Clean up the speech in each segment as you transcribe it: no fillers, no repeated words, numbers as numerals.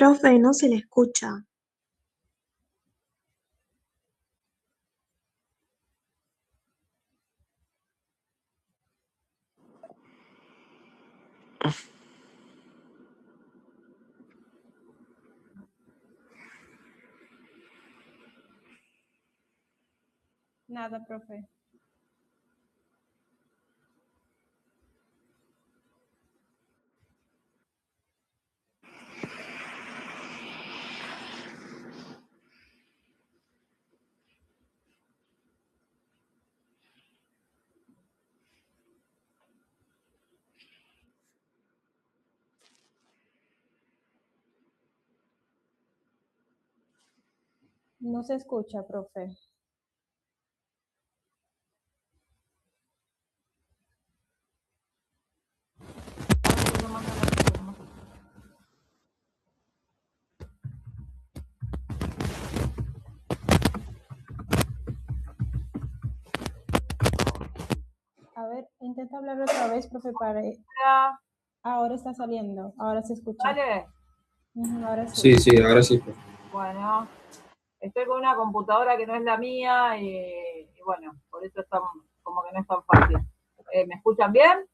Profe, no se le escucha. Nada, profe. No se escucha, profe. A ver, intenta hablar otra vez, profe, para... Ahora está saliendo, ahora se escucha. ¿Vale? Ahora sí. Sí, ahora sí. Bueno, estoy con una computadora que no es la mía y bueno, por eso está como que no es tan fácil. ¿Me escuchan bien?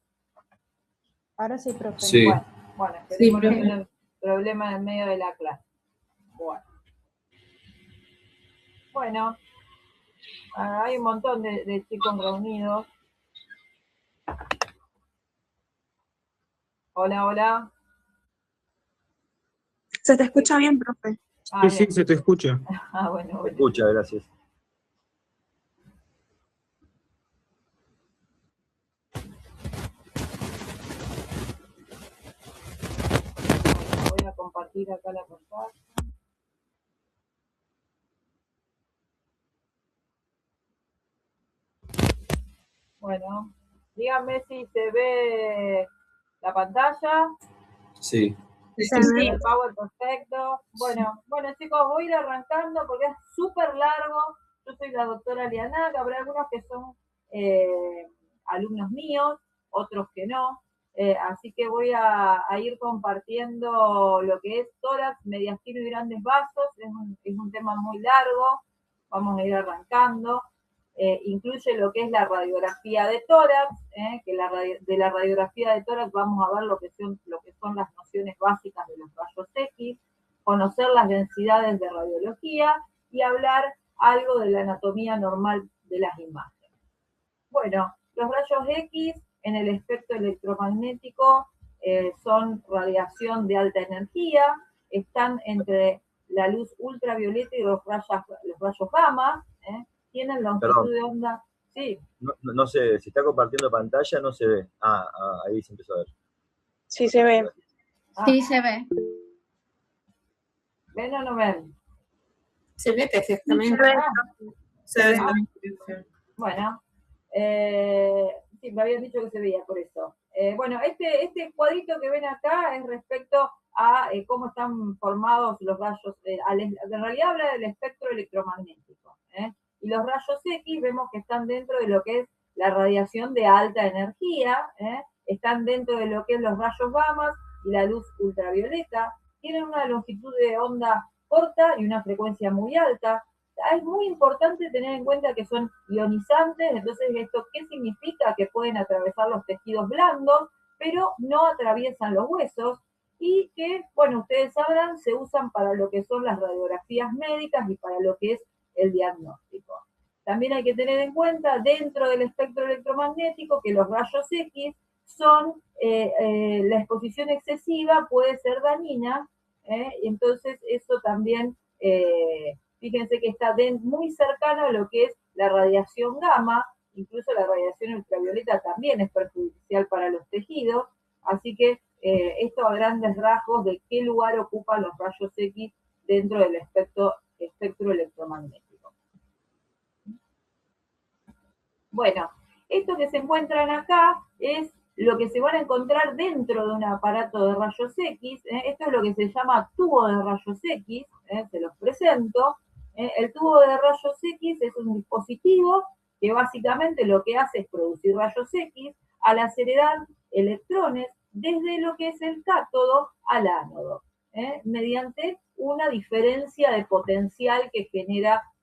Ahora sí, profe. Sí. Bueno, esperemos no tener problema en el medio de la clase. Bueno, hay un montón de chicos reunidos. Hola, hola. Se te escucha bien, profe. Sí, se te escucha. Bueno. Se escucha, gracias. Voy a compartir acá la pantalla. Bueno, díganme si se ve la pantalla. Sí. El power perfecto. Bueno, chicos, voy a ir arrancando porque es súper largo. Yo soy la doctora Lianac, habrá algunos que son alumnos míos, otros que no. Así que voy a ir compartiendo lo que es tórax, mediastino y grandes vasos. Es un tema muy largo. Vamos a ir arrancando. Incluye lo que es la radiografía de tórax, que de la radiografía de tórax vamos a ver lo que son las nociones básicas de los rayos X, conocer las densidades de radiología y hablar algo de la anatomía normal de las imágenes. Bueno, los rayos X en el espectro electromagnético son radiación de alta energía, están entre la luz ultravioleta y los rayos gamma, tienen longitud de onda. Sí. No sé, si está compartiendo pantalla no se ve. Ahí se empezó a ver. Sí se ve. Sí se ve. ¿Ven o no ven? Se ve perfectamente. Se ve. Bueno, sí, me habían dicho que se veía por eso. Bueno, este cuadrito que ven acá es respecto a cómo están formados los rayos. En realidad habla del espectro electromagnético. Y los rayos X vemos que están dentro de lo que es la radiación de alta energía, están dentro de lo que es los rayos gamma y la luz ultravioleta. Tienen una longitud de onda corta y una frecuencia muy alta. Es muy importante tener en cuenta que son ionizantes, entonces ¿esto qué significa? Que pueden atravesar los tejidos blandos, pero no atraviesan los huesos y que, bueno, ustedes sabrán, se usan para lo que son las radiografías médicas y para lo que es el diagnóstico. También hay que tener en cuenta dentro del espectro electromagnético que los rayos X son, la exposición excesiva puede ser dañina, entonces eso también... fíjense que está muy cercano a lo que es la radiación gamma, incluso la radiación ultravioleta también es perjudicial para los tejidos, así que esto a grandes rasgos de qué lugar ocupan los rayos X dentro del espectro electromagnético. Bueno, esto que se encuentran acá es lo que se van a encontrar dentro de un aparato de rayos X, esto es lo que se llama tubo de rayos X, se los presento. El tubo de rayos X es un dispositivo que básicamente lo que hace es producir rayos X al acelerar electrones desde lo que es el cátodo al ánodo. mediante una diferencia de potencial que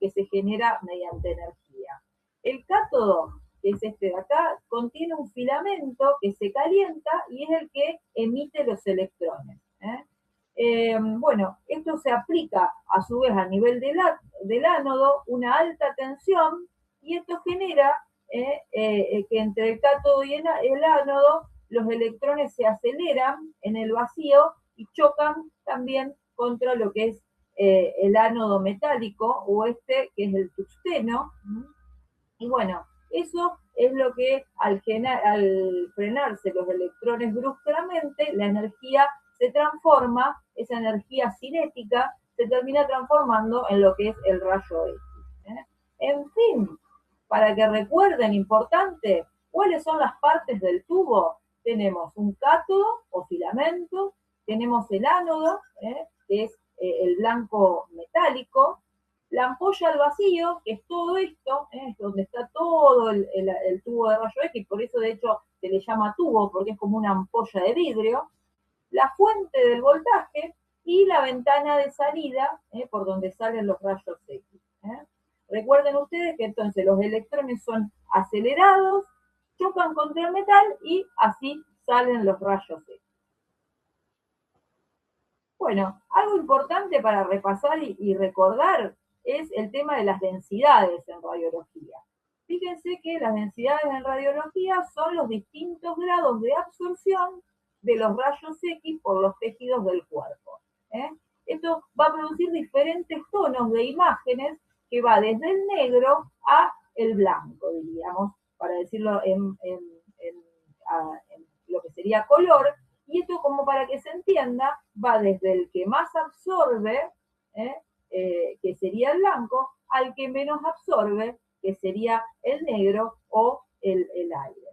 se genera mediante energía. El cátodo, que es este de acá, contiene un filamento que se calienta y es el que emite los electrones. Bueno, esto se aplica a su vez a nivel del ánodo, una alta tensión, y esto genera que entre el cátodo y el ánodo los electrones se aceleran en el vacío y chocan también contra lo que es el ánodo metálico, o que es el tungsteno. Y bueno, eso es lo que al frenarse los electrones bruscamente, la energía se transforma, esa energía cinética se termina transformando en lo que es el rayo X. En fin, para que recuerden, importante, ¿cuáles son las partes del tubo? Tenemos un cátodo o filamento, tenemos el ánodo, que es el blanco metálico, la ampolla al vacío, que es todo esto, es donde está todo el tubo de rayo X, por eso de hecho se le llama tubo, porque es como una ampolla de vidrio, la fuente del voltaje y la ventana de salida, por donde salen los rayos X. Recuerden ustedes que entonces los electrones son acelerados, chocan contra el metal y así salen los rayos X. Bueno, algo importante para repasar y recordar es el tema de las densidades en radiología. Fíjense que las densidades en radiología son los distintos grados de absorción de los rayos X por los tejidos del cuerpo. Esto va a producir diferentes tonos de imágenes que va desde el negro a el blanco, diríamos, para decirlo en lo que sería color, y esto, como para que se entienda, va desde el que más absorbe, que sería el blanco, al que menos absorbe, que sería el negro o el aire.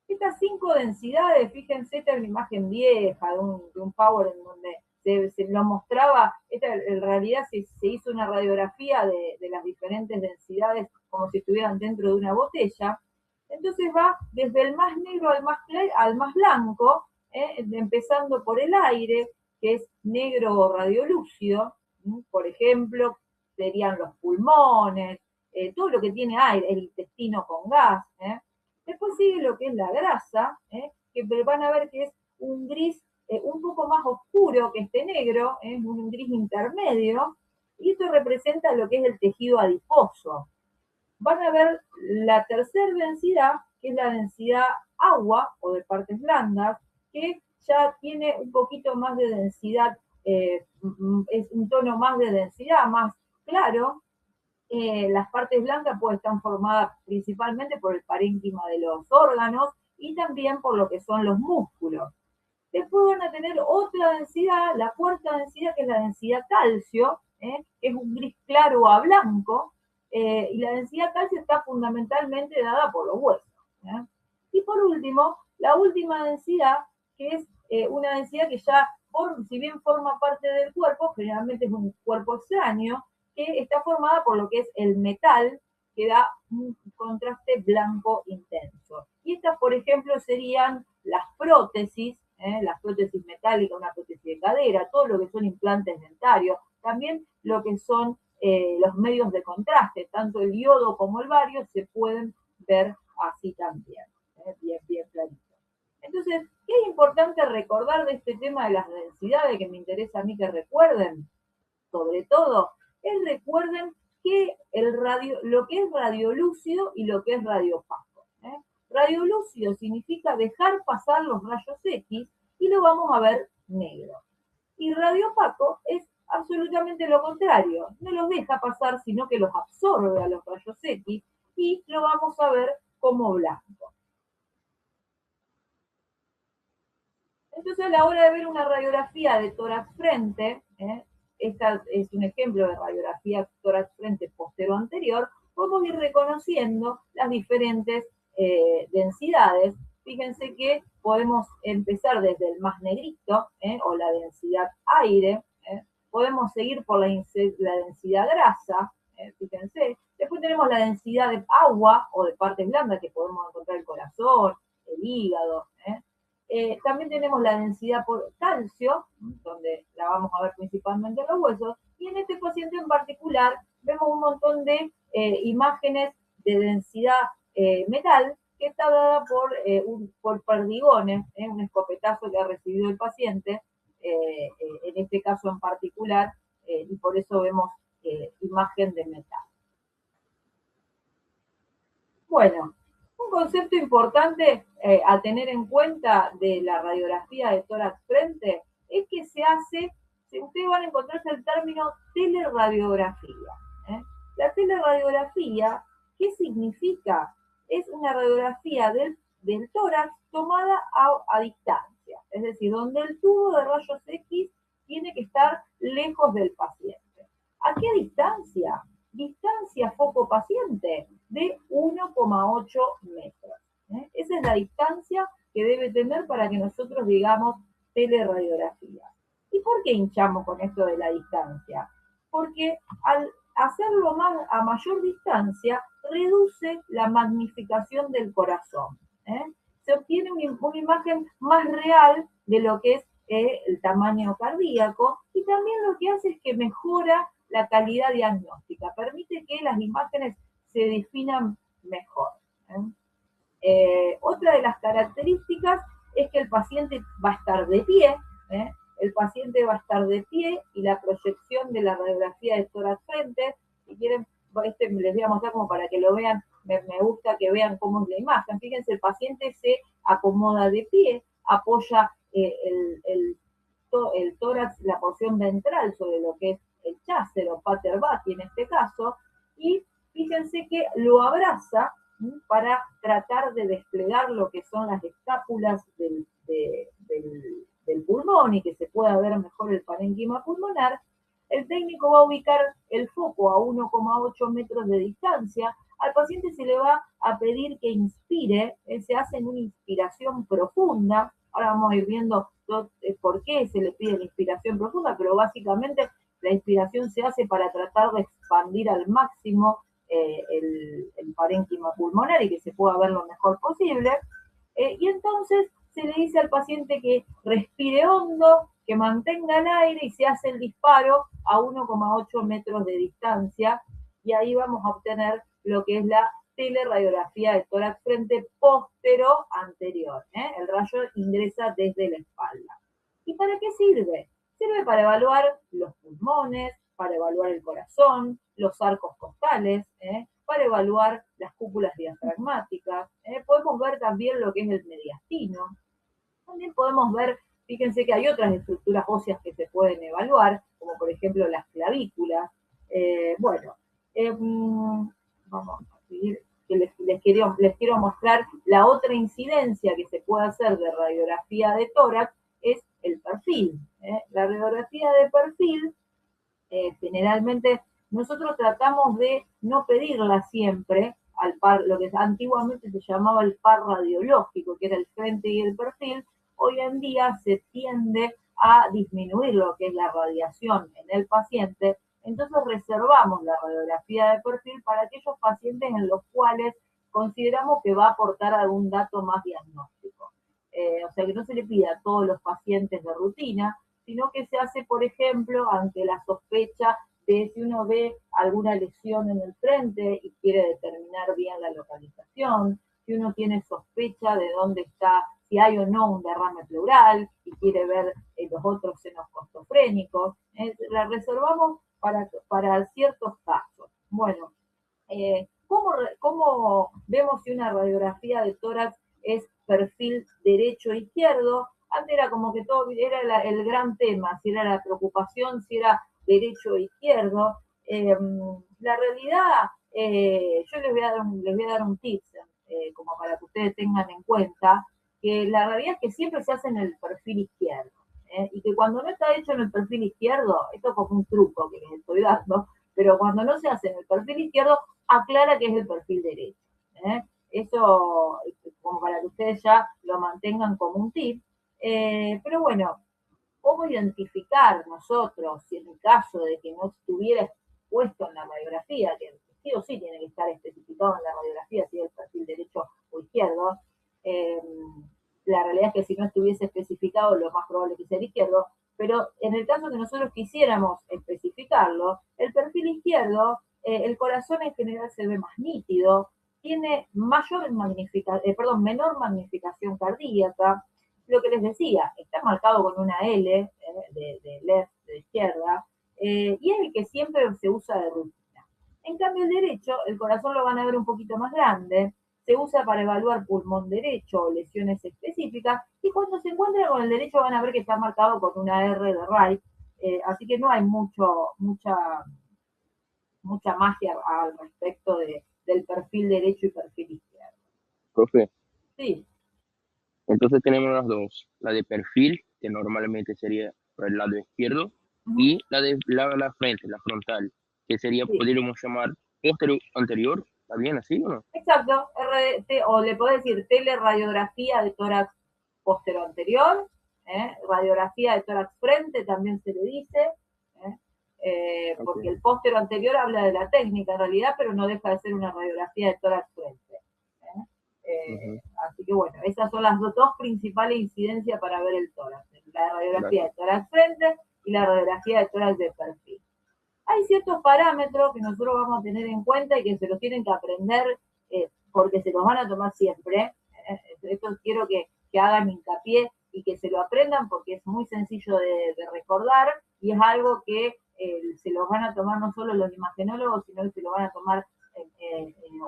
Estas 5 densidades, fíjense, esta es una imagen vieja de un Power en donde se lo mostraba, en realidad se hizo una radiografía de las diferentes densidades como si estuvieran dentro de una botella. Entonces va desde el más negro al más blanco, empezando por el aire, que es negro radiolúcido, por ejemplo, serían los pulmones, todo lo que tiene aire, el intestino con gas. Después sigue lo que es la grasa, que van a ver que es un gris un poco más oscuro que este negro, es un gris intermedio, y esto representa lo que es el tejido adiposo. Van a ver la tercera densidad, que es la densidad agua o de partes blandas, que ya tiene un poquito más de densidad, es un tono más de densidad, más claro. Las partes blancas pues están formadas principalmente por el parénquima de los órganos y también por lo que son los músculos. Después van a tener otra densidad, la cuarta densidad, que es la densidad calcio, que es un gris claro a blanco, y la densidad calcio está fundamentalmente dada por los huesos. Y por último, la última densidad, que es una densidad que ya, si bien forma parte del cuerpo, generalmente es un cuerpo extraño, que está formada por lo que es el metal, que da un contraste blanco intenso. Y estas, por ejemplo, serían las prótesis metálicas, una prótesis de cadera, todo lo que son implantes dentarios, también lo que son los medios de contraste, tanto el iodo como el bario se pueden ver así también, bien clarito. Entonces, ¿qué es importante recordar de este tema de las densidades que me interesa a mí que recuerden? Sobre todo, recuerden que lo que es radiolúcido y lo que es radiopaco. Radiolúcido significa dejar pasar los rayos X y lo vamos a ver negro. Y radiopaco es absolutamente lo contrario, no los deja pasar, sino que los absorbe a los rayos X y lo vamos a ver como blanco. Entonces, a la hora de ver una radiografía de tórax-frente, esta es un ejemplo de radiografía tórax-frente postero-anterior, podemos ir reconociendo las diferentes densidades. Fíjense que podemos empezar desde el más negrito, o la densidad aire, podemos seguir por la densidad grasa, fíjense. Después tenemos la densidad de agua o de partes blandas, que podemos encontrar el corazón, el hígado. También tenemos la densidad por calcio, donde la vamos a ver principalmente en los huesos, y en este paciente en particular vemos un montón de imágenes de densidad metal que está dada por perdigones, un escopetazo que ha recibido el paciente, en este caso en particular, y por eso vemos imagen de metal. Bueno, un concepto importante a tener en cuenta de la radiografía de tórax frente es que se hace, ustedes van a encontrarse el término teleradiografía. La teleradiografía, ¿qué significa? Es una radiografía del tórax tomada a distancia, es decir, donde el tubo de rayos X tiene que estar lejos del paciente. ¿A qué distancia? Distancia foco-paciente de 1,8 metros. Esa es la distancia que debe tener para que nosotros digamos teleradiografía. ¿Y por qué hinchamos con esto de la distancia? Porque al hacerlo a mayor distancia, reduce la magnificación del corazón. Se obtiene una imagen más real de lo que es el tamaño cardíaco, y también lo que hace es que mejora la calidad diagnóstica, permite que las imágenes se definan mejor. Otra de las características es que el paciente va a estar de pie, el paciente va a estar de pie, y la proyección de la radiografía de tórax frente, si quieren, les voy a mostrar como para que lo vean, me gusta que vean cómo es la imagen. Fíjense, el paciente se acomoda de pie, apoya el tórax, la porción ventral sobre lo que es el chaser o pater-bati en este caso, y fíjense que lo abraza para tratar de desplegar lo que son las escápulas del pulmón y que se pueda ver mejor el parénquima pulmonar. El técnico va a ubicar el foco a 1,8 metros de distancia. Al paciente se le va a pedir que inspire, se hace en una inspiración profunda. Ahora vamos a ir viendo por qué se le pide la inspiración profunda, pero básicamente la inspiración se hace para tratar de expandir al máximo el parénquima pulmonar y que se pueda ver lo mejor posible. Y entonces se le dice al paciente que respire hondo, que mantenga el aire, y se hace el disparo a 1,8 metros de distancia, y ahí vamos a obtener lo que es la teleradiografía de tórax frente póstero anterior. El rayo ingresa desde la espalda. ¿Y para qué sirve? Sirve para evaluar los pulmones, para evaluar el corazón, los arcos costales, para evaluar las cúpulas diafragmáticas. Podemos ver también lo que es el mediastino. También podemos ver, fíjense que hay otras estructuras óseas que se pueden evaluar, como por ejemplo las clavículas. Vamos a seguir, que les quiero mostrar la otra incidencia que se puede hacer de radiografía de tórax, es el perfil. La radiografía de perfil, generalmente nosotros tratamos de no pedirla siempre al par, lo que antiguamente se llamaba el par radiológico, que era el frente y el perfil. Hoy en día se tiende a disminuir lo que es la radiación en el paciente, entonces reservamos la radiografía de perfil para aquellos pacientes en los cuales consideramos que va a aportar algún dato más diagnóstico. O sea, que no se le pide a todos los pacientes de rutina, sino que se hace, por ejemplo, ante la sospecha de si uno ve alguna lesión en el frente y quiere determinar bien la localización, si uno tiene sospecha de dónde está, si hay o no un derrame pleural y quiere ver los otros senos costofrénicos. La reservamos para ciertos casos. Bueno, ¿cómo vemos si una radiografía de tórax es perfil derecho o izquierdo? Antes era como que todo era el gran tema, si era la preocupación, si era derecho o izquierdo. La realidad, yo les voy a dar un tip, como para que ustedes tengan en cuenta, que la realidad es que siempre se hace en el perfil izquierdo. Y que cuando no está hecho en el perfil izquierdo, esto es como un truco que les estoy dando, pero cuando no se hace en el perfil izquierdo, aclara que es el perfil derecho. Eso, como para que ustedes ya lo mantengan como un tip. Pero bueno, ¿cómo identificar nosotros, si en el caso de que no estuviera expuesto en la radiografía, que sí o sí tiene que estar especificado en la radiografía, si es el perfil derecho o izquierdo? La realidad es que si no estuviese especificado, lo más probable es que sea el izquierdo, pero en el caso que nosotros quisiéramos especificarlo, el perfil izquierdo, el corazón en general se ve más nítido, tiene menor magnificación cardíaca. Lo que les decía, está marcado con una L de left, de izquierda, y es el que siempre se usa de rutina. En cambio, el derecho, el corazón lo van a ver un poquito más grande, se usa para evaluar pulmón derecho o lesiones específicas, y cuando se encuentra con el derecho van a ver que está marcado con una R de right, así que no hay mucha magia al respecto del perfil derecho y perfil izquierdo. Profe, Sí, entonces tenemos las dos, la de perfil, que normalmente sería por el lado izquierdo, y la de la frente, la frontal, que sería, sí. podríamos llamar posterior anterior, ¿está bien así o no? Exacto, RDT, o le podés decir teleradiografía de tórax postero anterior, radiografía de tórax frente también se le dice, porque el póstero anterior habla de la técnica en realidad, pero no deja de ser una radiografía de tórax frente. Así que bueno, esas son las dos principales incidencias para ver el tórax, la radiografía de tórax frente y la radiografía de tórax de perfil. Hay ciertos parámetros que nosotros vamos a tener en cuenta y que se los tienen que aprender porque se los van a tomar siempre. Esto quiero que hagan hincapié y que se lo aprendan porque es muy sencillo de recordar y es algo que se los van a tomar no solo los imagenólogos, sino que se lo van a tomar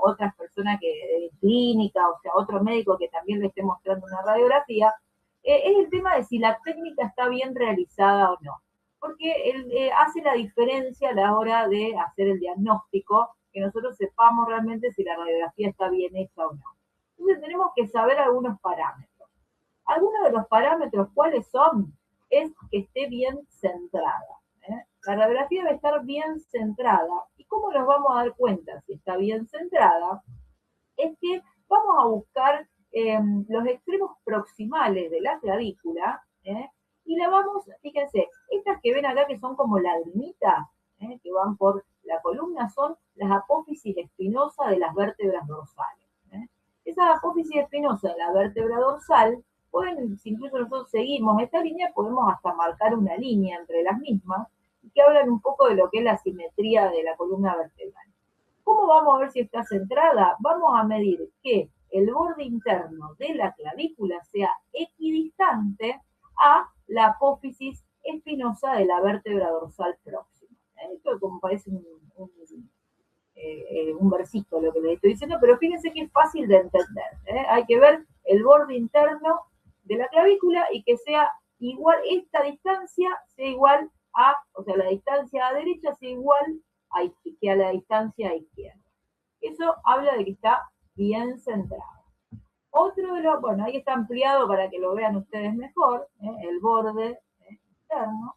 otras personas que clínica, o sea, otro médico que también le esté mostrando una radiografía. Es el tema de si la técnica está bien realizada o no, porque hace la diferencia a la hora de hacer el diagnóstico, que nosotros sepamos realmente si la radiografía está bien hecha o no. Entonces tenemos que saber algunos parámetros. Algunos de los parámetros, ¿cuáles son? Es que esté bien centrada. La radiografía debe estar bien centrada. ¿Y cómo nos vamos a dar cuenta si está bien centrada? Es que vamos a buscar los extremos proximales de la clavícula, y la vamos, fíjense, estas que ven acá que son como lagrimitas, que van por la columna, son las apófisis espinosas de las vértebras dorsales. Esa apófisis espinosa de la vértebra dorsal, si incluso nosotros seguimos esta línea, podemos hasta marcar una línea entre las mismas, que hablan un poco de lo que es la simetría de la columna vertebral. ¿Cómo vamos a ver si está centrada? Vamos a medir que el borde interno de la clavícula sea equidistante a la apófisis espinosa de la vértebra dorsal próxima. Esto como parece un versito lo que les estoy diciendo, pero fíjense que es fácil de entender. Hay que ver el borde interno de la clavícula y que sea igual, esta distancia sea igual a, o sea, la distancia a derecha sea igual que a la distancia a izquierda. Eso habla de que está bien centrado. Otro de los, bueno, ahí está ampliado para que lo vean ustedes mejor, el borde interno,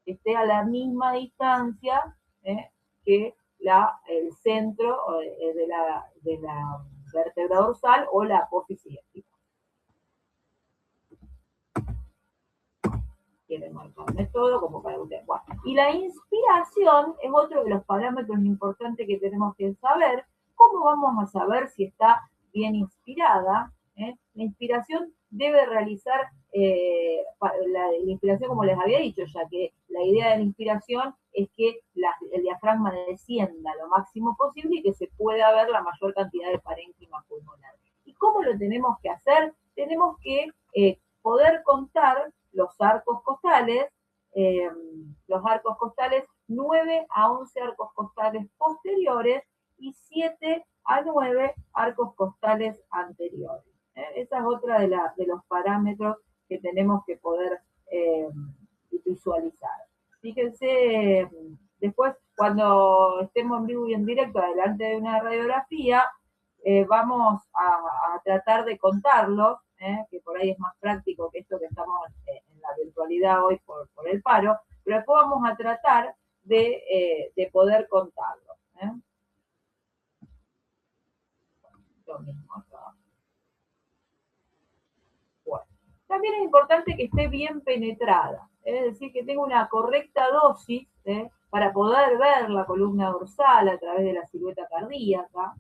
que esté a la misma distancia que el centro de la vértebra dorsal o la apófisis espinosa. Quieren marcarme todo como para ustedes. Bueno, y la inspiración es otro de los parámetros importantes que tenemos que saber. ¿Cómo vamos a saber si está bien inspirada? La inspiración debe realizar la inspiración, como les había dicho, ya que la idea de la inspiración es que el diafragma descienda lo máximo posible y que se pueda ver la mayor cantidad de parénquima pulmonar. ¿Y cómo lo tenemos que hacer? Tenemos que poder contar los arcos costales, 9 a 11 arcos costales posteriores y 7 a 9 arcos costales anteriores. Esa es otra de los parámetros que tenemos que poder visualizar. Fíjense, después cuando estemos en vivo y en directo adelante de una radiografía, vamos a tratar de contarlos, que por ahí es más práctico que esto que estamos en la virtualidad hoy por el paro, pero después vamos a tratar de poder contarlos. Lo mismo acá. Bueno, también es importante que esté bien penetrada, es decir, que tenga una correcta dosis para poder ver la columna dorsal a través de la silueta cardíaca.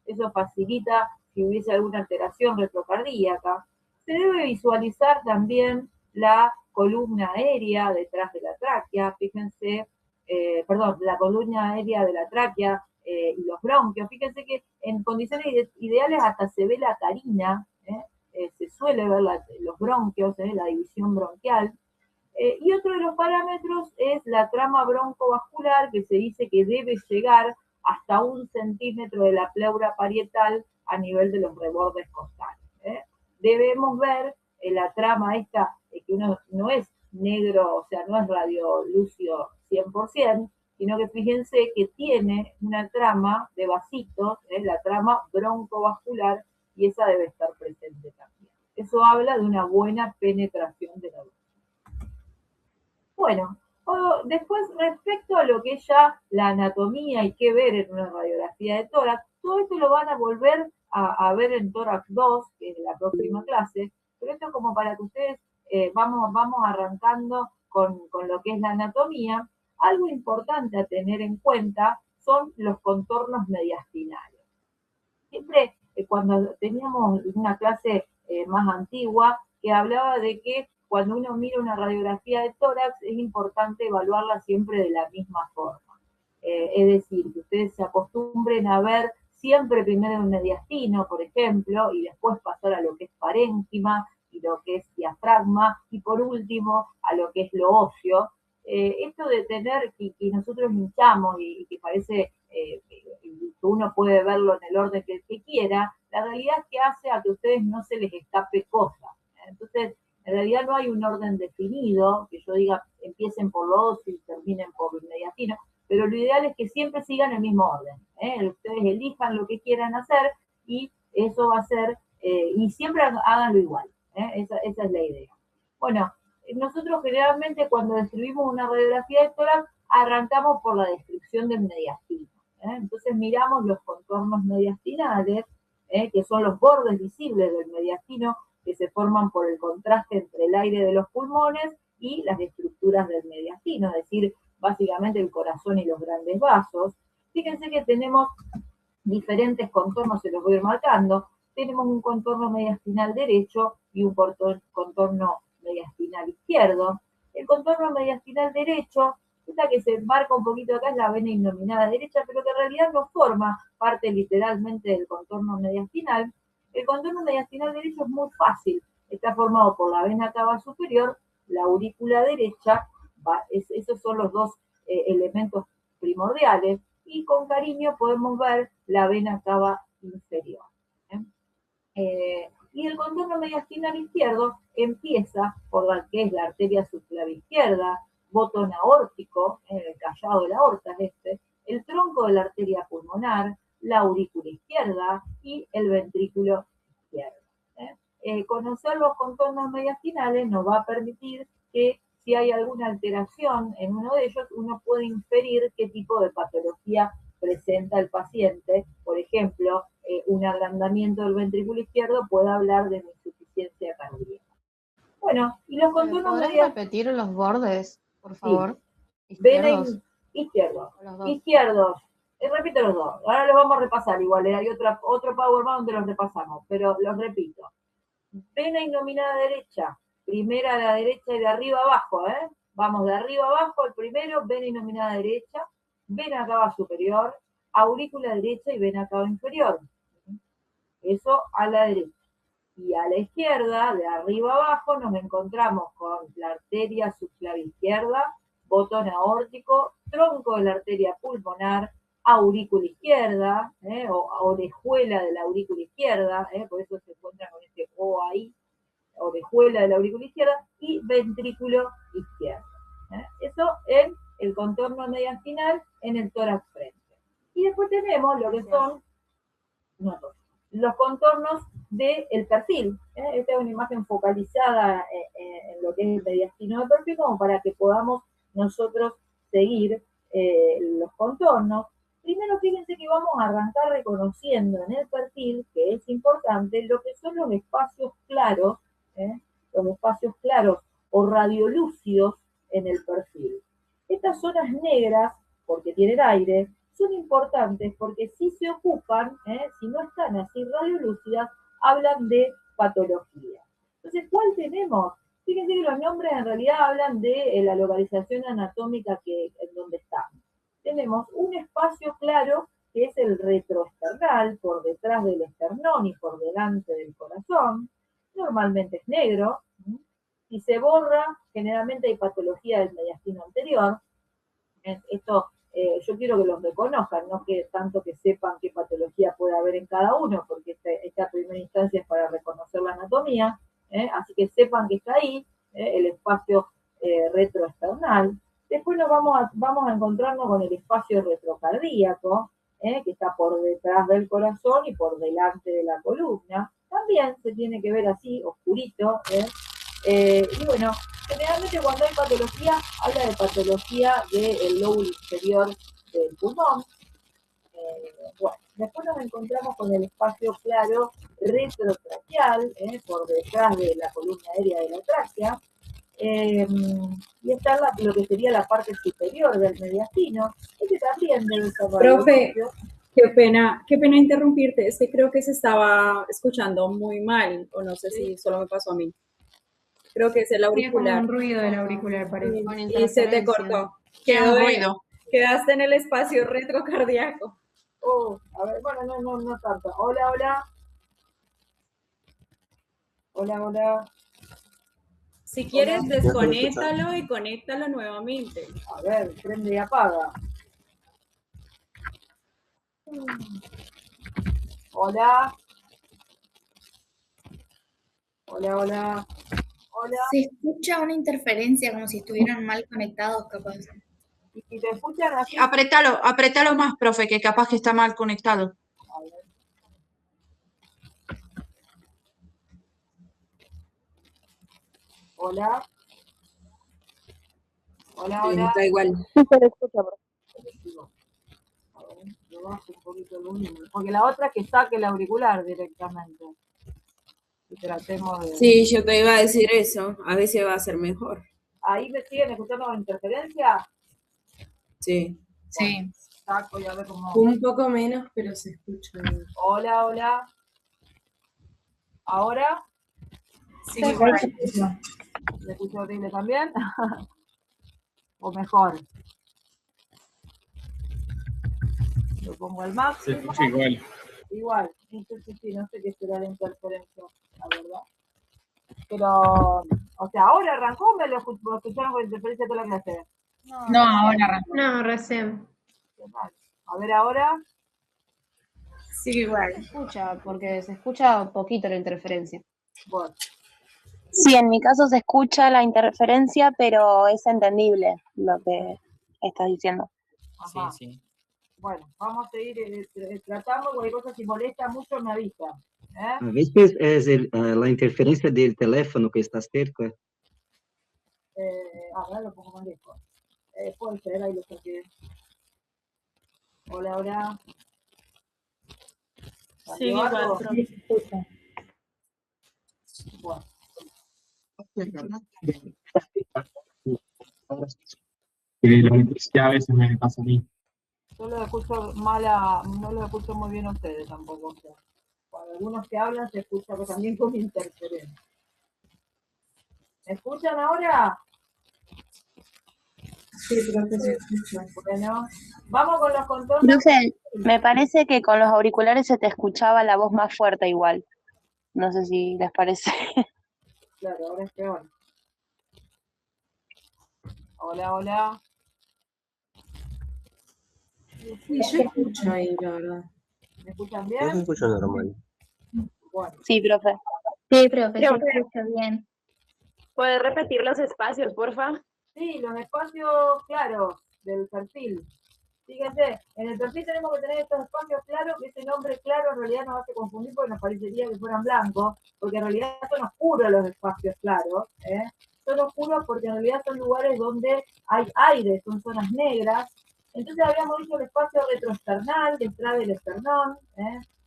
Eso facilita si hubiese alguna alteración retrocardíaca. Se debe visualizar también la columna aérea detrás de la tráquea, fíjense, la columna aérea de la tráquea y los bronquios. Fíjense que en condiciones ideales hasta se ve la carina, se suele ver los bronquios, la división bronquial. Y otro de los parámetros es la trama broncovascular, que se dice que debe llegar hasta 1 centímetro de la pleura parietal a nivel de los rebordes costales. Debemos ver la trama esta, que uno no es negro, o sea, no es radiolúcido 100%, sino que fíjense que tiene una trama de vasitos, la trama broncovascular, y esa debe estar presente también. Eso habla de una buena penetración de la luz. Bueno, después respecto a lo que es ya la anatomía y qué ver en una radiografía de tórax, todo esto lo van a volver a ver en tórax 2, que es la próxima clase, pero esto es como para que ustedes vamos arrancando con lo que es la anatomía. Algo importante a tener en cuenta son los contornos mediastinales. Siempre cuando teníamos una clase más antigua que hablaba de que cuando uno mira una radiografía de tórax es importante evaluarla siempre de la misma forma. Es decir, que ustedes se acostumbren a ver siempre primero el mediastino, por ejemplo, y después pasar a lo que es parénquima y lo que es diafragma, y por último a lo que es lo óseo. Esto de tener que nosotros hinchamos y que parece que uno puede verlo en el orden que quiera, la realidad es que hace a que a ustedes no se les escape cosas. Entonces, en realidad no hay un orden definido, que yo diga empiecen por lo óseo y terminen por el mediastino, pero lo ideal es que siempre sigan el mismo orden. Ustedes elijan lo que quieran hacer y eso va a ser, y siempre háganlo igual. Esa es la idea. Bueno, nosotros generalmente cuando describimos una radiografía de tórax arrancamos por la descripción del mediastino. Entonces miramos los contornos mediastinales, que son los bordes visibles del mediastino, que se forman por el contraste entre el aire de los pulmones y las estructuras del mediastino, es decir, básicamente el corazón y los grandes vasos. Fíjense que tenemos diferentes contornos, se los voy a ir marcando. Tenemos un contorno mediastinal derecho y un contorno mediastinal izquierdo. El contorno mediastinal derecho, esta que se marca un poquito acá es la vena innominada derecha, pero que en realidad no forma parte literalmente del contorno mediastinal. El contorno mediastinal derecho es muy fácil, está formado por la vena cava superior, la aurícula derecha, esos son los dos elementos primordiales, y con cariño podemos ver la vena cava inferior. Y el contorno mediastinal izquierdo empieza por la que es la arteria subclavia izquierda, botón aórtico, el callado de la aorta es el tronco de la arteria pulmonar, la aurícula izquierda y el ventrículo izquierdo. Conocer los contornos mediastinales nos va a permitir que si hay alguna alteración en uno de ellos, uno puede inferir qué tipo de patología presenta el paciente. Por ejemplo, un agrandamiento del ventrículo izquierdo puede hablar de insuficiencia cardíaca. Bueno, y los contornos mediastinales... repetir los bordes, por favor? Sí. Izquierdos. Repito los dos. Ahora los vamos a repasar igual. Hay otro PowerPoint donde los repasamos, pero los repito. Vena innominada derecha. Primera a la derecha y de arriba abajo, Vamos de arriba abajo, el primero, vena innominada derecha, vena cava superior, aurícula derecha y vena cava inferior. Eso a la derecha. Y a la izquierda, de arriba abajo, nos encontramos con la arteria subclavia izquierda, botón aórtico, tronco de la arteria pulmonar, aurícula izquierda, o orejuela de la aurícula izquierda, por eso se encuentra con este O ahí, orejuela de la aurícula izquierda, y ventrículo izquierdo. Eso en el contorno mediastinal en el tórax frente. Y después tenemos lo que son los contornos del perfil. Esta es una imagen focalizada en lo que es el mediastino de perfil, como para que podamos nosotros seguir los contornos. Primero, fíjense que vamos a arrancar reconociendo en el perfil, que es importante, lo que son los espacios claros o radiolúcidos en el perfil. Estas zonas negras, porque tienen aire, son importantes porque si se ocupan, si no están así radiolúcidas, hablan de patología. Entonces, ¿cuál tenemos? Fíjense que los nombres en realidad hablan de la localización anatómica en donde estamos. Tenemos un espacio claro que es el retroesternal, por detrás del esternón y por delante del corazón. Normalmente es negro. Y se borra, generalmente hay patología del mediastino anterior. Esto yo quiero que los reconozcan, no que tanto que sepan qué patología puede haber en cada uno, porque esta primera instancia es para reconocer la anatomía, así que sepan que está ahí, el espacio retroesternal. Después vamos a encontrarnos con el espacio retrocardíaco, que está por detrás del corazón y por delante de la columna. También se tiene que ver así, oscurito, y bueno, generalmente cuando hay patología, habla de patología del lóbulo inferior del pulmón. Bueno, después nos encontramos con el espacio claro retrotraqueal, por detrás de la columna aérea de la tráquea. Y está lo que sería la parte superior del mediastino. Este también debe ser Profe, qué pena interrumpirte. Es que creo que se estaba escuchando muy mal, o no sé si solo me pasó a mí. Creo que es el auricular. Tiene como un ruido del auricular, parece. Y se te cortó. Quedaste en el espacio retrocardíaco. A ver, bueno, no tanto. Hola. Hola. Si quieres, desconéctalo y conéctalo nuevamente. A ver, prende y apaga. Hola. Se escucha una interferencia, como si estuvieran mal conectados, capaz. Y si te escuchan así... Apretalo más, profe, que capaz que está mal conectado. A ver. Hola. Está igual. Sí, se le escucha, profe. A ver, lo bajo un poquito el volumen. Porque la otra es que saque el auricular directamente. Y tratemos de... Sí, yo te iba a decir eso. A veces va a ser mejor. ¿Ahí me siguen escuchando con interferencia? Sí. Sí. Saco y a ver cómo... Un poco menos, pero se escucha. Hola. ¿Ahora? Sí, ¿Me escucho horrible también? ¿O mejor? Lo pongo al máximo. Se escucha igual. Igual, sí, no sé qué será la interferencia, la verdad. Pero, o sea, ¿ahora arrancó o me lo escucharon con interferencia toda la clase? No, ahora arrancó. No, recién. A ver, ahora. sigue igual. Se escucha, porque se escucha poquito la interferencia. Bueno, Sí, en mi caso se escucha la interferencia, pero es entendible lo que estás diciendo. ajá. Sí. Bueno, vamos a seguir tratando, cualquier cosa si molesta mucho me avisa. A veces es la interferencia del teléfono que está cerca. A ver, lo pongo más lejos. Puede ser, ahí lo saqué. Hola. Sigue igual, profe. Se escucha. Bueno. Ya a veces me pasa a mí. Yo los escucho no los escucho muy bien a ustedes tampoco. O sea, cuando algunos que hablan se escucha también con interferencia. ¿Me escuchan ahora? Sí, profe, se escucha. Bueno, vamos con los contornos. Profe, me parece que con los auriculares se te escuchaba la voz más fuerte igual. No sé si les parece. Claro, ahora es peor. Hola. Sí, yo escucho ahí, la verdad. ¿Me escuchan Yo se bien? escucha normal. Bueno, Sí, profe. Sí, profe, se escucha bien. ¿Puede repetir los espacios, porfa? sí, los espacios claros del perfil. Fíjense, en el perfil tenemos que tener estos espacios claros, que ese nombre claro en realidad nos hace confundir porque nos parecería que fueran blancos, porque en realidad son oscuros los espacios claros, son oscuros porque en realidad son lugares donde hay aire, son zonas negras. Entonces habíamos dicho el espacio retroesternal, detrás del esternón,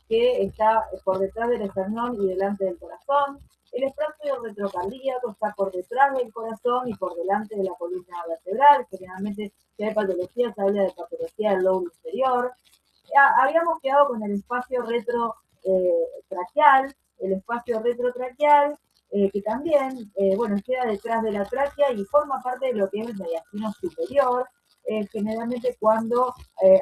que está por detrás del esternón y delante del corazón. El espacio retrocardíaco está por detrás del corazón y por delante de la columna vertebral. Generalmente, si hay patología, se habla de patología del lóbulo inferior. Habíamos quedado con el espacio retrotraqueal. El espacio retrotraqueal que también, bueno, queda detrás de la tráquea y forma parte de lo que es el mediastino superior, generalmente cuando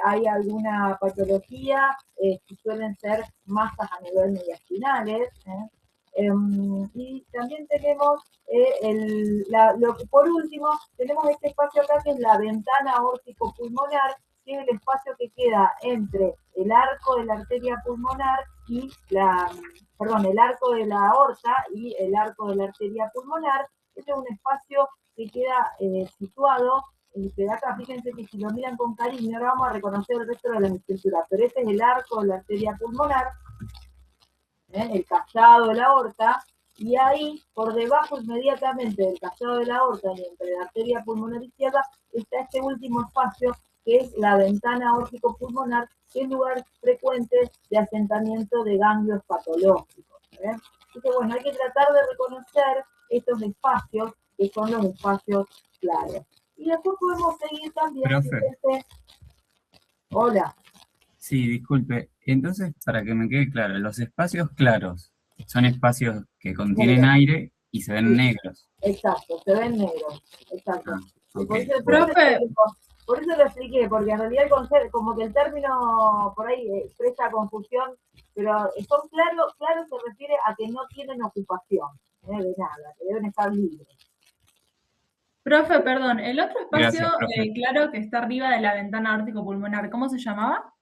hay alguna patología, que suelen ser masas a nivel mediastinales, y también tenemos, por último, tenemos este espacio acá que es la ventana aórtico-pulmonar, que es el espacio que queda entre el arco de la arteria pulmonar y el arco de la aorta y el arco de la arteria pulmonar. Este es un espacio que queda situado de acá. Fíjense que si lo miran con cariño, ahora vamos a reconocer el resto de las estructuras, pero este es el arco de la arteria pulmonar, el callado de la aorta, y ahí, por debajo inmediatamente del callado de la aorta y entre la arteria pulmonar izquierda, está este último espacio, que es la ventana aórtico-pulmonar, que es lugar frecuente de asentamiento de ganglios patológicos. Así que bueno, hay que tratar de reconocer estos espacios, que son los espacios claros. Y después podemos seguir también, fíjense. Hola. Sí, disculpe. Entonces, para que me quede claro, los espacios claros son espacios que contienen aire y se ven negros. Exacto, se ven negros. Exacto. Okay. Por eso lo expliqué, porque en realidad como que el término por ahí presta confusión, pero son claros se refiere a que no tienen ocupación de nada, que deben estar libres. Profe, perdón, el otro espacio Gracias, claro que está arriba de la ventana aórtico-pulmonar, ¿cómo se llamaba?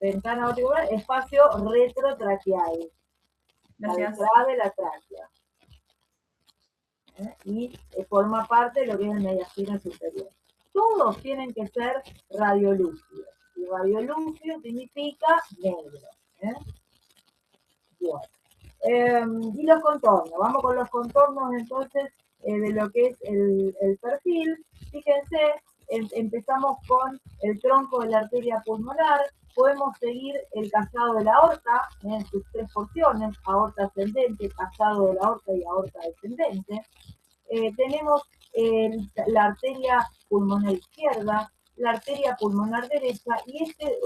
Ventana aórtico-pulmonar, espacio retrotraqueal. Gracias. Detrás de la tráquea. Y forma parte de lo que es el mediastino superior. Todos tienen que ser radiolúcidos. Y radiolúcido significa negro. Bueno. Y los contornos. Vamos con los contornos entonces de lo que es el perfil. Fíjense, empezamos con el tronco de la arteria pulmonar. Podemos seguir el callado de la aorta en sus tres porciones: aorta ascendente, callado de la aorta y aorta descendente. Tenemos la arteria pulmonar izquierda, la arteria pulmonar derecha, y este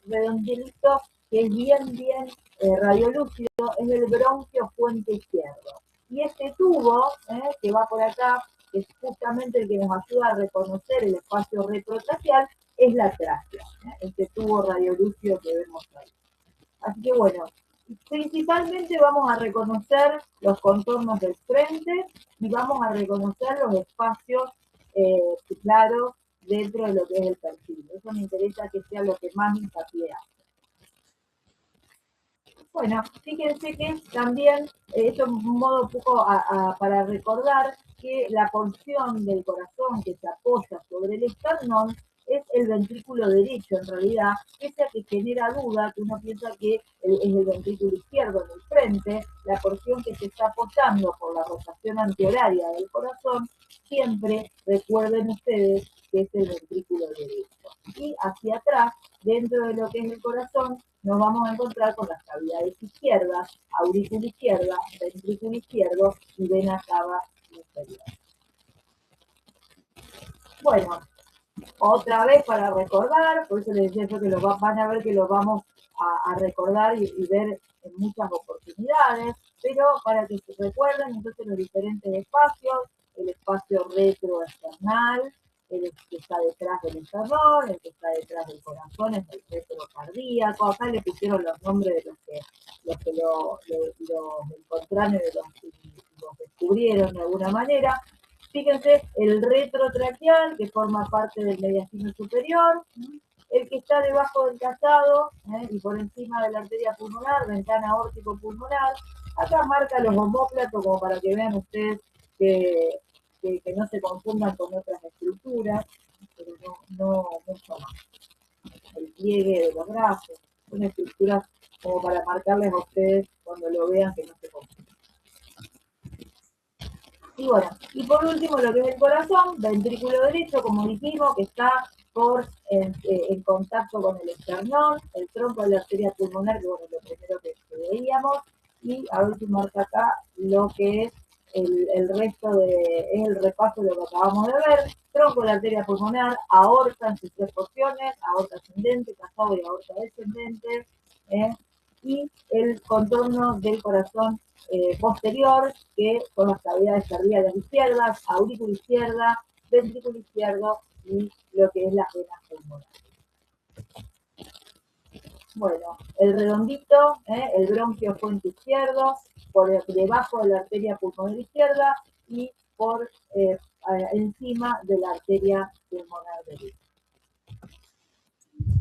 redondelito que es bien radiolúcido es el bronquio fuente izquierdo. Y este tubo que va por acá, que es justamente el que nos ayuda a reconocer el espacio retrotraqueal, es la tráquea, este tubo radiolúcido que vemos ahí. Así que bueno, principalmente vamos a reconocer los contornos del frente y vamos a reconocer los espacios claros dentro de lo que es el perfil. Eso me interesa que sea lo que más hincapié hace. Bueno, fíjense que también, esto es un modo un poco para recordar que la porción del corazón que se apoya sobre el esternón es el ventrículo derecho, en realidad, pese a que genera duda, que uno piensa que es el ventrículo izquierdo en el frente, la porción que se está apoyando por la rotación antihoraria del corazón, siempre recuerden ustedes que es el ventrículo derecho. Y hacia atrás, dentro de lo que es el corazón, nos vamos a encontrar con las cavidades izquierdas, aurícula izquierda, ventrículo izquierdo y vena cava inferior. Bueno, otra vez para recordar, por eso les decía yo que van a ver que lo vamos a recordar y ver en muchas oportunidades, pero para que se recuerden entonces los diferentes espacios: el espacio retroesternal, el que está detrás del esternón, el que está detrás del corazón, es el retrocardíaco. Acá le pusieron los nombres de los que lo encontraron y los descubrieron de alguna manera. Fíjense, el retrotraqueal, que forma parte del mediastino superior, el que está debajo del callado y por encima de la arteria pulmonar, ventana aórtico-pulmonar. Acá marca los omóplatos como para que vean ustedes que no se confundan con otras estructuras, pero no mucho más. El pliegue de los brazos, son estructuras como para marcarles a ustedes cuando lo vean que no se confundan. Y bueno, y por último lo que es el corazón, ventrículo derecho, como dijimos, que está en contacto con el esternón, el tronco de la arteria pulmonar, que bueno, lo primero que veíamos, y a ver si marca acá lo que es el resto es el repaso de lo que acabamos de ver: tronco de la arteria pulmonar, aorta en sus tres porciones, aorta ascendente, callado y aorta descendente, y el contorno del corazón posterior, que son las cavidades cardíacas izquierdas, aurícula izquierda, ventrículo izquierdo y lo que es la vena pulmonar. Bueno, el redondito, el bronquio fuente izquierdo, por debajo de la arteria pulmonar izquierda y por encima de la arteria pulmonar derecha.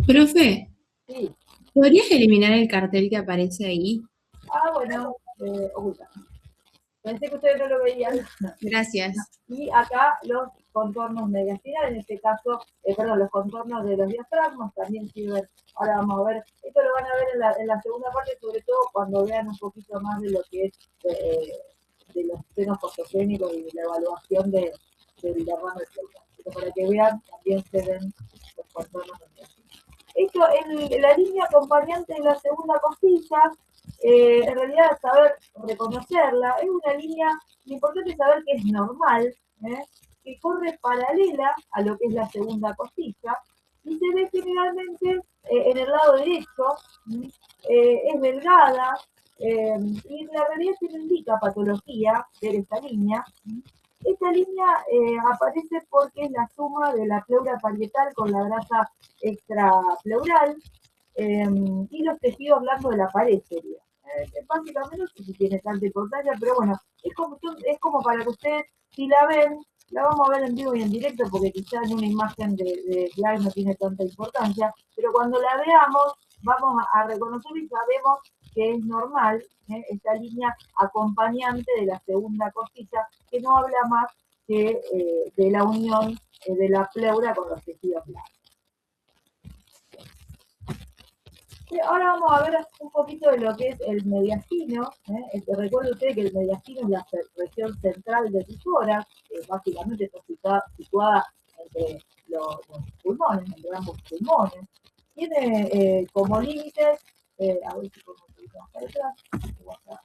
Profe, Sí. ¿podrías eliminar el cartel que aparece ahí? Ah, bueno, oculta. Pensé que ustedes no lo veían. Gracias. Y acá los contornos mediastinales, en este caso, perdón, los contornos de los diafragmas también sirven. Ahora vamos a ver, esto lo van a ver en la segunda parte, sobre todo cuando vean un poquito más de lo que es de los senos ortogénicos y de la evaluación del derrame cerebral. Pero para que vean, también se ven los contornos mediastinales. Esto en la línea acompañante de la segunda costilla, en realidad saber reconocerla, es una línea, lo importante es saber que es normal, que corre paralela a lo que es la segunda costilla, y se ve generalmente en el lado derecho, es delgada, y la realidad se no indica patología ver esta línea. Esta línea aparece porque es la suma de la pleura parietal con la grasa extrapleural y los tejidos blandos de la pared sería. Básicamente no sé si tiene tanta importancia, pero bueno, es como para que ustedes, si la ven, la vamos a ver en vivo y en directo, porque quizás en una imagen de slide no tiene tanta importancia, pero cuando la veamos, vamos a reconocer y sabemos que es normal esta línea acompañante de la segunda costilla, que no habla más que de la unión de la pleura con los tejidos blandos. Ahora vamos a ver un poquito de lo que es el mediastino. Recuerden ustedes que el mediastino es la región central de tu tórax, que básicamente está situada entre los pulmones, entre ambos pulmones. Tiene como límites, a ver si podemos ubicar acá detrás,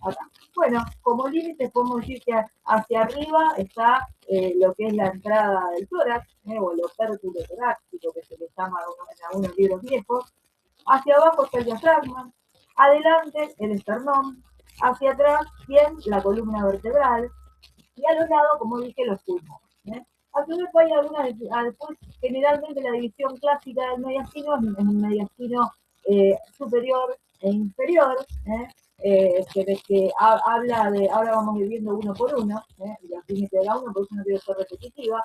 acá. Bueno, como límites podemos decir que hacia arriba está lo que es la entrada del tórax, o el opérculo torácico, que se le llama en algunos libros viejos. Hacia abajo está el diafragma, adelante el esternón, hacia atrás bien la columna vertebral y a los lados, como dije, los pulmones. A su vez hay después, generalmente la división clásica del mediastino es un mediastino superior e inferior, que habla de, ahora vamos a ir viendo uno por uno, los límites de la uno, por eso no quiero ser repetitiva,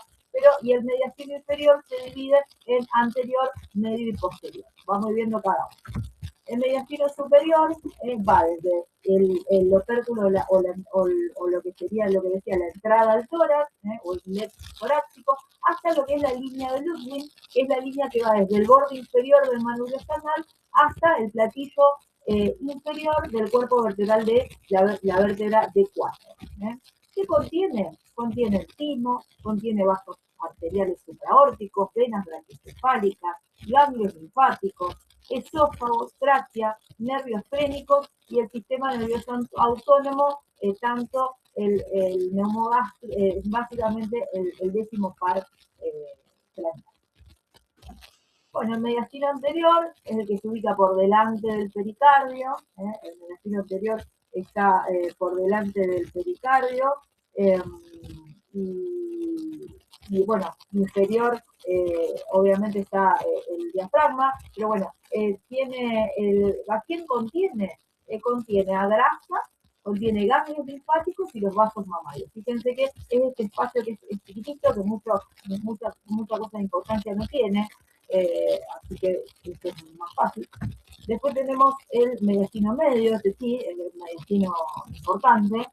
y el mediastino inferior se divide en anterior, medio y posterior. Vamos a ir viendo cada uno. El mediastino superior va desde el opérculo o lo que sería lo que decía la entrada al tórax, o el lex torácico, hasta lo que es la línea de Ludwig, que es la línea que va desde el borde inferior del manubrio escarnal hasta el platillo inferior del cuerpo vertebral de la vértebra D4. ¿Qué contiene? Contiene el timo, contiene vasos arteriales supraórticos, venas brachiocefálicas, ganglios linfáticos, esófago, tráquea, nervios frénicos y el sistema nervioso autónomo, tanto el básicamente el décimo par planetario. Bueno, el mediastino anterior es el que se ubica por delante del pericardio, el mediastino anterior está por delante del pericardio, y bueno, inferior obviamente está el diafragma, pero bueno, ¿a quién contiene? Contiene a grasa, contiene ganglios linfáticos y los vasos mamarios. Fíjense que es este espacio que es chiquitito, que mucha cosa de importancia no tiene, así que esto es más fácil. Después tenemos el mediastino medio, este sí, el mediastino importante,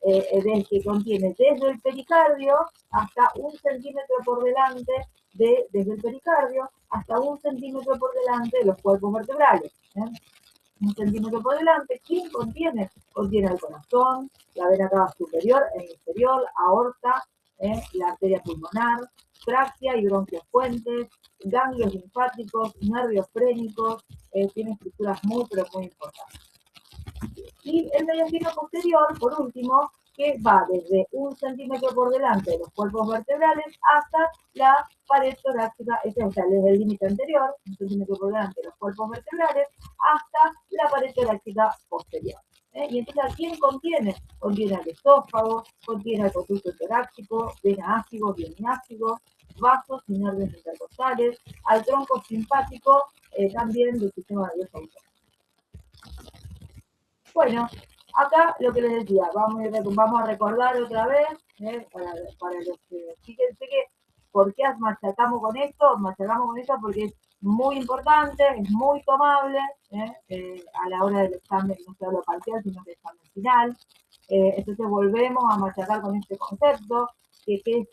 que contiene desde el pericardio hasta 1 centímetro por delante, desde el pericardio hasta 1 centímetro por delante de los cuerpos vertebrales. 1 centímetro por delante. ¿Quién contiene? Contiene el corazón, la vena cava superior e inferior, aorta, la arteria pulmonar, tráquea y bronquios fuentes, ganglios linfáticos, nervios frénicos, tiene estructuras muy, pero muy importantes. Y el mediastino posterior, por último, que va desde 1 centímetro por delante de los cuerpos vertebrales hasta la pared torácica, ese es el límite anterior, 1 centímetro por delante de los cuerpos vertebrales, hasta la pared torácica posterior. Y entonces, ¿a quién contiene? Contiene al esófago, contiene al conducto torácico, vena ácidos, bieniácidos, vasos y nervios intercostales, al tronco simpático también del sistema nervioso autónomo. Bueno, acá lo que les decía, vamos a recordar otra vez, para los que, fíjense que, ¿por qué machacamos con esto? Machacamos con esto porque es muy importante, es muy tomable, a la hora del examen, no solo parcial, sino que el examen final. Entonces volvemos a machacar con este concepto, ¿qué es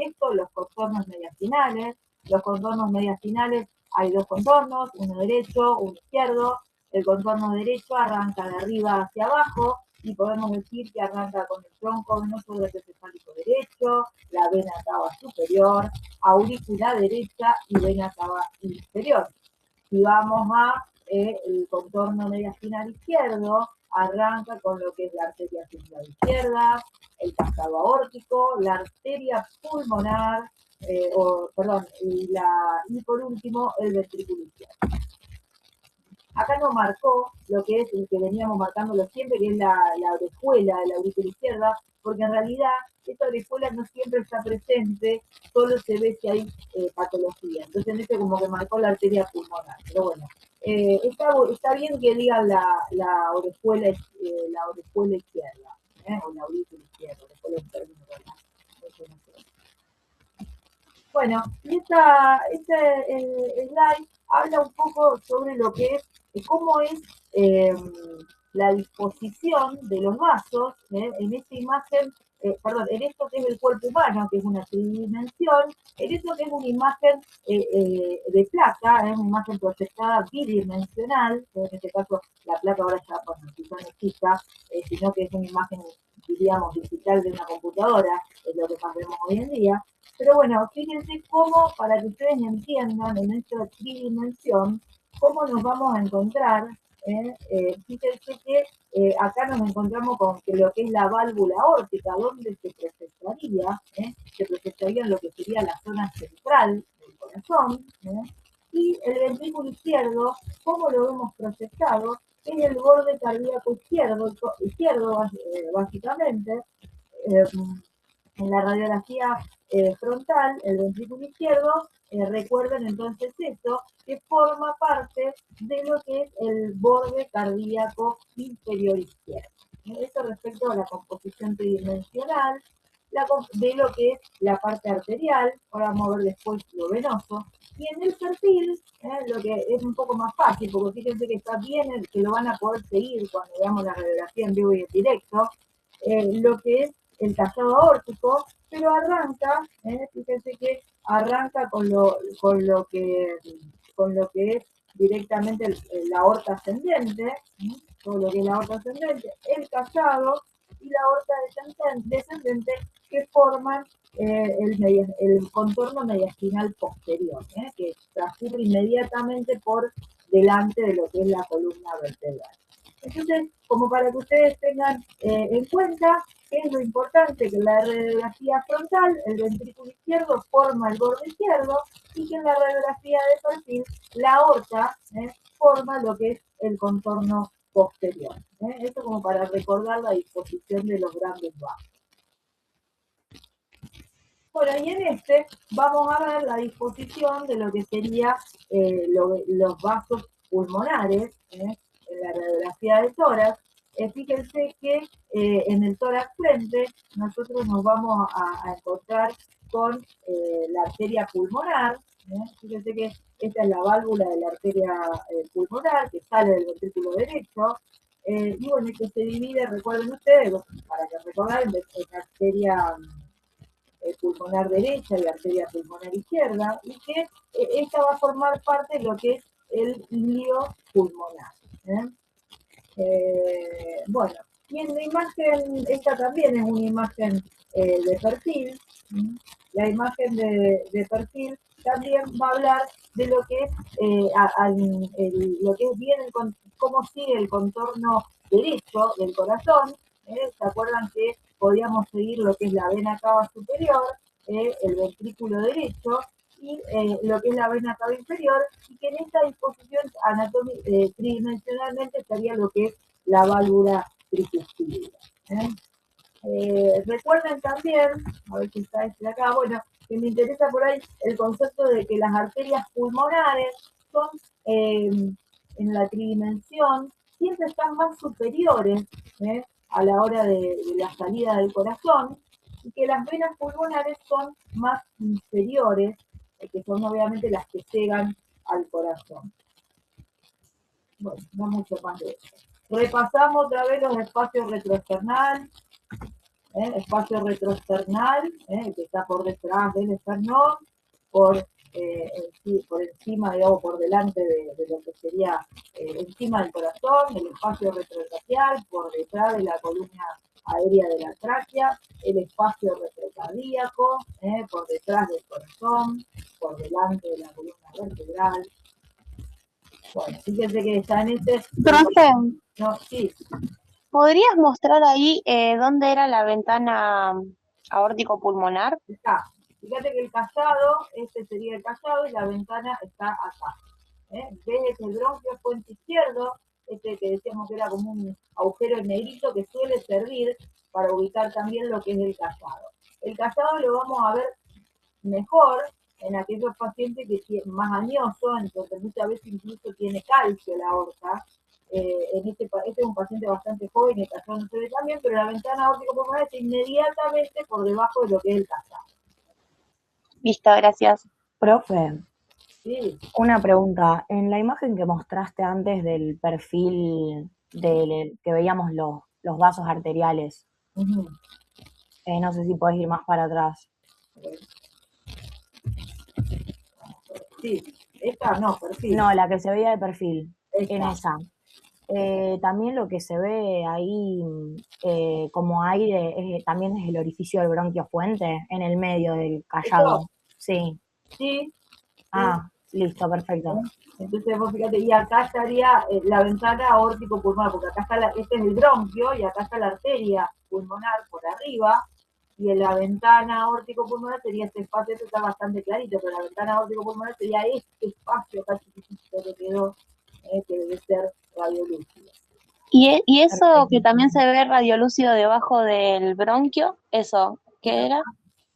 esto? Los contornos mediastinales. Los contornos mediastinales, hay dos contornos, uno derecho, uno izquierdo. El contorno derecho arranca de arriba hacia abajo y podemos decir que arranca con el tronco venoso cefálico derecho, la vena cava superior, aurícula derecha y vena cava inferior. Si vamos a el contorno mediastinal izquierdo, arranca con lo que es la arteria central izquierda, el cascado aórtico, la arteria pulmonar, y por último el ventrículo izquierdo. Acá nos marcó lo que es el que veníamos marcándolo siempre, que es la orejuela de la aurícula izquierda, porque en realidad esta orejuela no siempre está presente, solo se ve si hay patología. Entonces en este como que marcó la arteria pulmonar. Pero bueno, está bien que digan la orejuela izquierda, o la aurícula izquierda, orejuela es un término, ¿verdad? Bueno, y este slide habla un poco sobre lo que es, cómo es la disposición de los vasos en esta imagen, en esto que es el cuerpo humano, que es una tridimensión, en esto que es una imagen de placa, una imagen proyectada bidimensional, en este caso la placa ahora ya quizá no exista, sino que es una imagen, diríamos, digital de una computadora, es lo que más vemos hoy en día. Pero bueno, fíjense cómo, para que ustedes entiendan en esta tridimensión, cómo nos vamos a encontrar. Fíjense que acá nos encontramos con que lo que es la válvula aórtica, donde se proyectaría en lo que sería la zona central del corazón, y el ventrículo izquierdo, ¿cómo lo hemos proyectado? En el borde cardíaco izquierdo básicamente. En la radiografía frontal, el ventrículo izquierdo, recuerden entonces esto, que forma parte de lo que es el borde cardíaco inferior izquierdo. Eso respecto a la composición tridimensional, de lo que es la parte arterial, ahora vamos a ver después lo venoso, y en el perfil, lo que es un poco más fácil, porque fíjense que está bien, que lo van a poder seguir cuando veamos la radiografía en vivo y en directo, lo que es el cascado aórtico, pero arranca, fíjense que arranca con lo que es directamente la aorta ascendente, todo lo que es la aorta ascendente, el cascado y la aorta descendente que forman el contorno mediastinal posterior, que transcurre inmediatamente por delante de lo que es la columna vertebral. Entonces, como para que ustedes tengan en cuenta qué es lo importante, que en la radiografía frontal el ventrículo izquierdo forma el borde izquierdo y que en la radiografía de perfil la aorta forma lo que es el contorno posterior. Esto como para recordar la disposición de los grandes vasos. Bueno, y en este vamos a ver la disposición de lo que sería los vasos pulmonares, en la radiografía de tórax. Fíjense que en el tórax frente nosotros nos vamos a encontrar con la arteria pulmonar. Fíjense que esta es la válvula de la arteria pulmonar que sale del ventrículo derecho. Y bueno, que se divide, recuerden ustedes, para que recordaran, en arteria pulmonar derecha y arteria pulmonar izquierda, y que esta va a formar parte de lo que es el ilio pulmonar. Bueno, y en la imagen, esta también es una imagen de perfil. La imagen de perfil también va a hablar de lo que es bien cómo sigue el contorno derecho del corazón. ¿Se acuerdan que podíamos seguir lo que es la vena cava superior, el ventrículo derecho, y lo que es la vena cava inferior, y que en esta disposición tridimensionalmente estaría lo que es la válvula tricuspidea. Recuerden también, a ver si está este de acá, bueno, que me interesa por ahí el concepto de que las arterias pulmonares son, en la tridimensión, siempre están más superiores a la hora de la salida del corazón, y que las venas pulmonares son más inferiores, que son obviamente las que llegan al corazón. Bueno, no mucho más de eso. Repasamos otra vez los espacios retroesternal, espacio retroesternal, que está por detrás del esternón, por encima, digamos, por delante de lo que sería encima del corazón, el espacio retrotraqueal, por detrás de la columna aérea de la tráquea, el espacio retrocardíaco, por detrás del corazón, por delante de la columna vertebral. Bueno, fíjense que está en este... Profe, No, sí. ¿podrías mostrar ahí dónde era la ventana aórtico-pulmonar? Está. Fíjate que el callado, este sería el callado y la ventana está acá. ¿Ves el bronquio puente izquierdo? Este que decíamos que era como un agujero negrito que suele servir para ubicar también lo que es el callado. El callado lo vamos a ver mejor en aquellos pacientes que tienen más añoso, entonces muchas veces incluso tiene calcio la aorta. Este es un paciente bastante joven y el callado no se ve tan bien, pero la ventana aórtico-pulmonar está inmediatamente por debajo de lo que es el callado. Listo, gracias. Profe, sí. Una pregunta. En la imagen que mostraste antes del perfil que veíamos los vasos arteriales, no sé si podés ir más para atrás. Sí, esta no, perfil. No, la que se veía de perfil, esta. en esa. También lo que se ve ahí como aire también es el orificio del bronquio fuente en el medio del callado. ¿Eso? Sí. Sí. Ah, listo, perfecto. Entonces vos fíjate, y acá estaría la ventana aórtico pulmonar, porque acá está este es el bronquio y acá está la arteria pulmonar por arriba, y en la ventana aórtico pulmonar sería este espacio, esto está bastante clarito, pero la ventana aórtico pulmonar sería este espacio acá chiquitito que quedó, que debe ser radiolúcido. ¿Y eso que también se ve radiolúcido debajo del bronquio? ¿Eso qué era?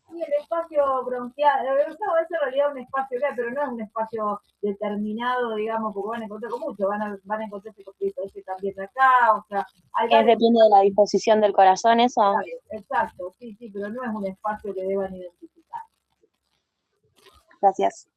Sí, el espacio bronquial, no, es en realidad un espacio, pero no es un espacio determinado, digamos, porque van a encontrar con mucho, van a encontrar ese también de acá, o sea... Depende de la disposición del corazón, ¿eso? Exacto, sí, pero no es un espacio que deban identificar. Gracias.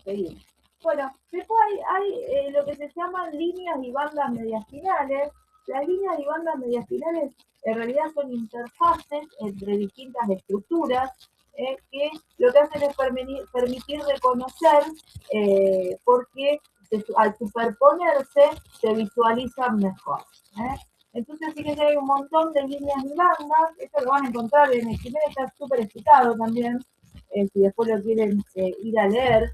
Seguimos. Bueno, después hay lo que se llaman líneas y bandas mediastinales. Las líneas y bandas mediastinales en realidad son interfaces entre distintas estructuras que lo que hacen es permitir reconocer porque al superponerse se visualizan mejor. Entonces fíjense que hay un montón de líneas y bandas, esto lo van a encontrar en el primer, está súper explicado también, si después lo quieren ir a leer.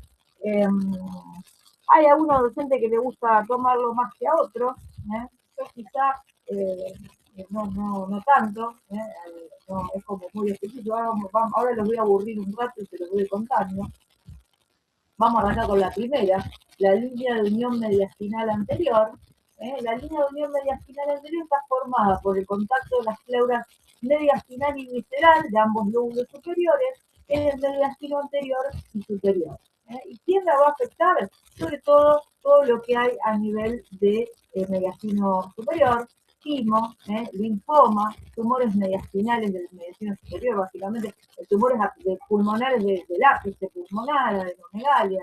Hay a algunos docentes que le gusta tomarlo más que a otros, yo quizá no tanto, no, es como muy específico. Ahora los voy a aburrir un rato y se los voy contando. Vamos a arrancar con la primera, la línea de unión mediastinal anterior. La línea de unión mediastinal anterior está formada por el contacto de las pleuras mediastinal y visceral de ambos lóbulos superiores en el mediastino anterior y superior. ¿Y quién la va a afectar? Sobre todo lo que hay a nivel de mediastino superior, timo, linfoma, tumores mediastinales del mediastino superior, básicamente tumores pulmonares del ápice pulmonar, adenomegalia.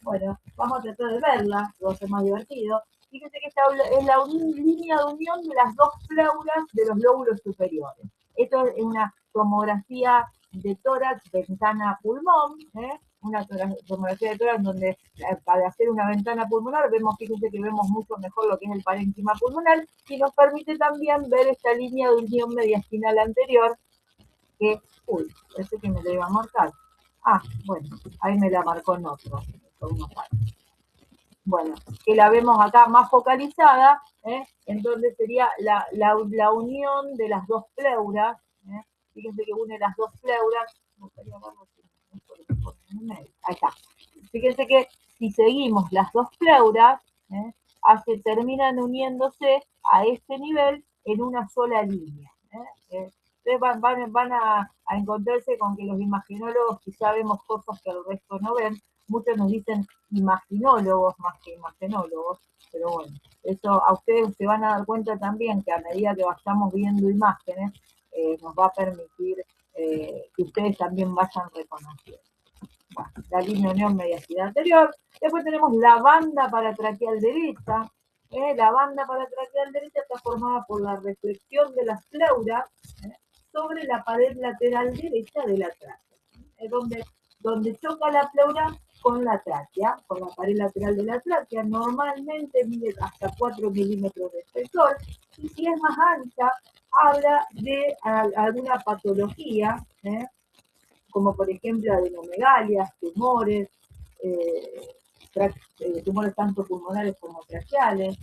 Bueno, vamos a tratar de verla, que va a ser más divertido. Fíjense que esta es la línea de unión de las dos pleuras de los lóbulos superiores. Esto es una tomografía de tórax, ventana, pulmón, una tomografía de tórax donde para hacer una ventana pulmonar fíjense que vemos mucho mejor lo que es el parénquima pulmonar y nos permite también ver esta línea de unión mediastinal anterior que, parece que me la iba a marcar. Ah, bueno, ahí me la marcó en otro. Bueno, que la vemos acá más focalizada, entonces sería la unión de las dos pleuras, fíjense que une las dos pleuras, ahí está, fíjense que si seguimos las dos pleuras, terminan uniéndose a este nivel en una sola línea. Entonces van a encontrarse con que los imaginólogos quizá vemos cosas que el resto no ven. Muchos nos dicen imaginólogos más que imagenólogos, pero bueno, eso a ustedes se van a dar cuenta también que a medida que vayamos viendo imágenes, nos va a permitir que ustedes también vayan reconociendo. Bueno, la línea unión mediastinal anterior. Después tenemos la banda paratraqueal derecha. La banda paratraqueal derecha está formada por la reflexión de las pleuras sobre la pared lateral derecha de la tráquea. Donde choca la pleura con la tráquea, con la pared lateral de la tráquea, normalmente mide hasta 4 milímetros de espesor, y si es más ancha, habla de alguna patología, como por ejemplo adenomegalias, tumores, tumores tanto pulmonares como traqueales.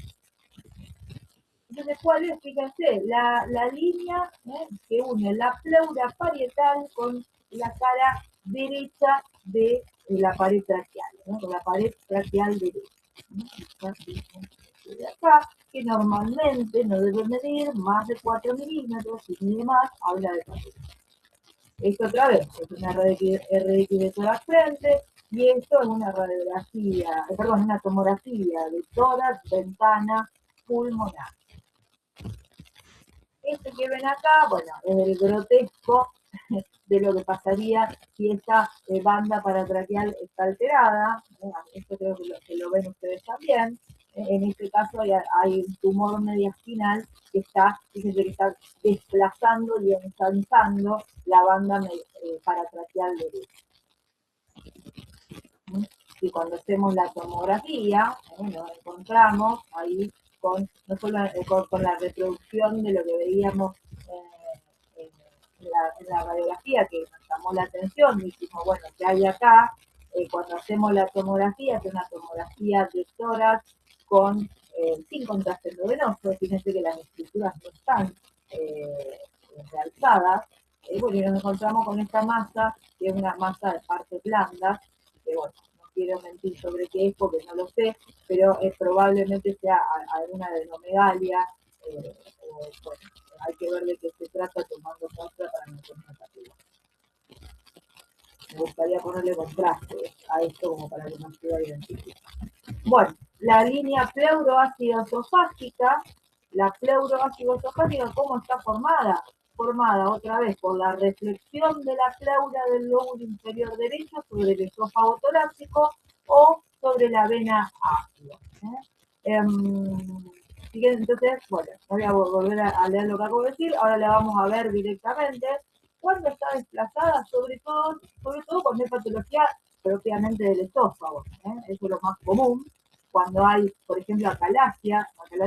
Entonces, ¿cuál es? Fíjense, la línea que une la pleura parietal con la cara derecha de la pared traqueal, con la pared traqueal derecha. De acá, que normalmente no debe medir más de 4 milímetros, si mide más, habla de patología. Esto otra vez, es una RX de tórax frente, y esto es una radiografía, una tomografía de tórax, ventana, pulmonar. Este que ven acá, bueno, es el grotesco de lo que pasaría si esta banda paratraqueal está alterada. Esto creo que lo ven ustedes también. En este caso hay un tumor mediastinal que está desplazando y ensanchando la banda paratraqueal derecha. Y cuando hacemos la tomografía, nos encontramos ahí no solo con la reproducción de lo que veíamos en la radiografía, que nos llamó la atención, y dijimos, bueno, ¿qué hay acá? Cuando hacemos la tomografía, es una tomografía de tórax sin contraste endovenoso. Fíjense que las estructuras no están realzadas. Bueno, y nos encontramos con esta masa, que es una masa de partes blandas, que bueno, no quiero mentir sobre qué es porque no lo sé, pero probablemente sea alguna adenomegalia, bueno, hay que ver de qué se trata tomando muestra para no tener una categoría. Me gustaría ponerle contraste a esto como para que nos pueda identificar. Bueno, la línea pleuroácido-esofágica, ¿cómo está formada? Formada otra vez por la reflexión de la pleura del lóbulo inferior derecho sobre el esófago torácico o sobre la vena ácida. Entonces, bueno, voy a volver a leer lo que acabo de decir, ahora la vamos a ver directamente. Cuando está desplazada, sobre todo cuando hay patología propiamente del esófago, eso es lo más común. Cuando hay, por ejemplo, acalasia es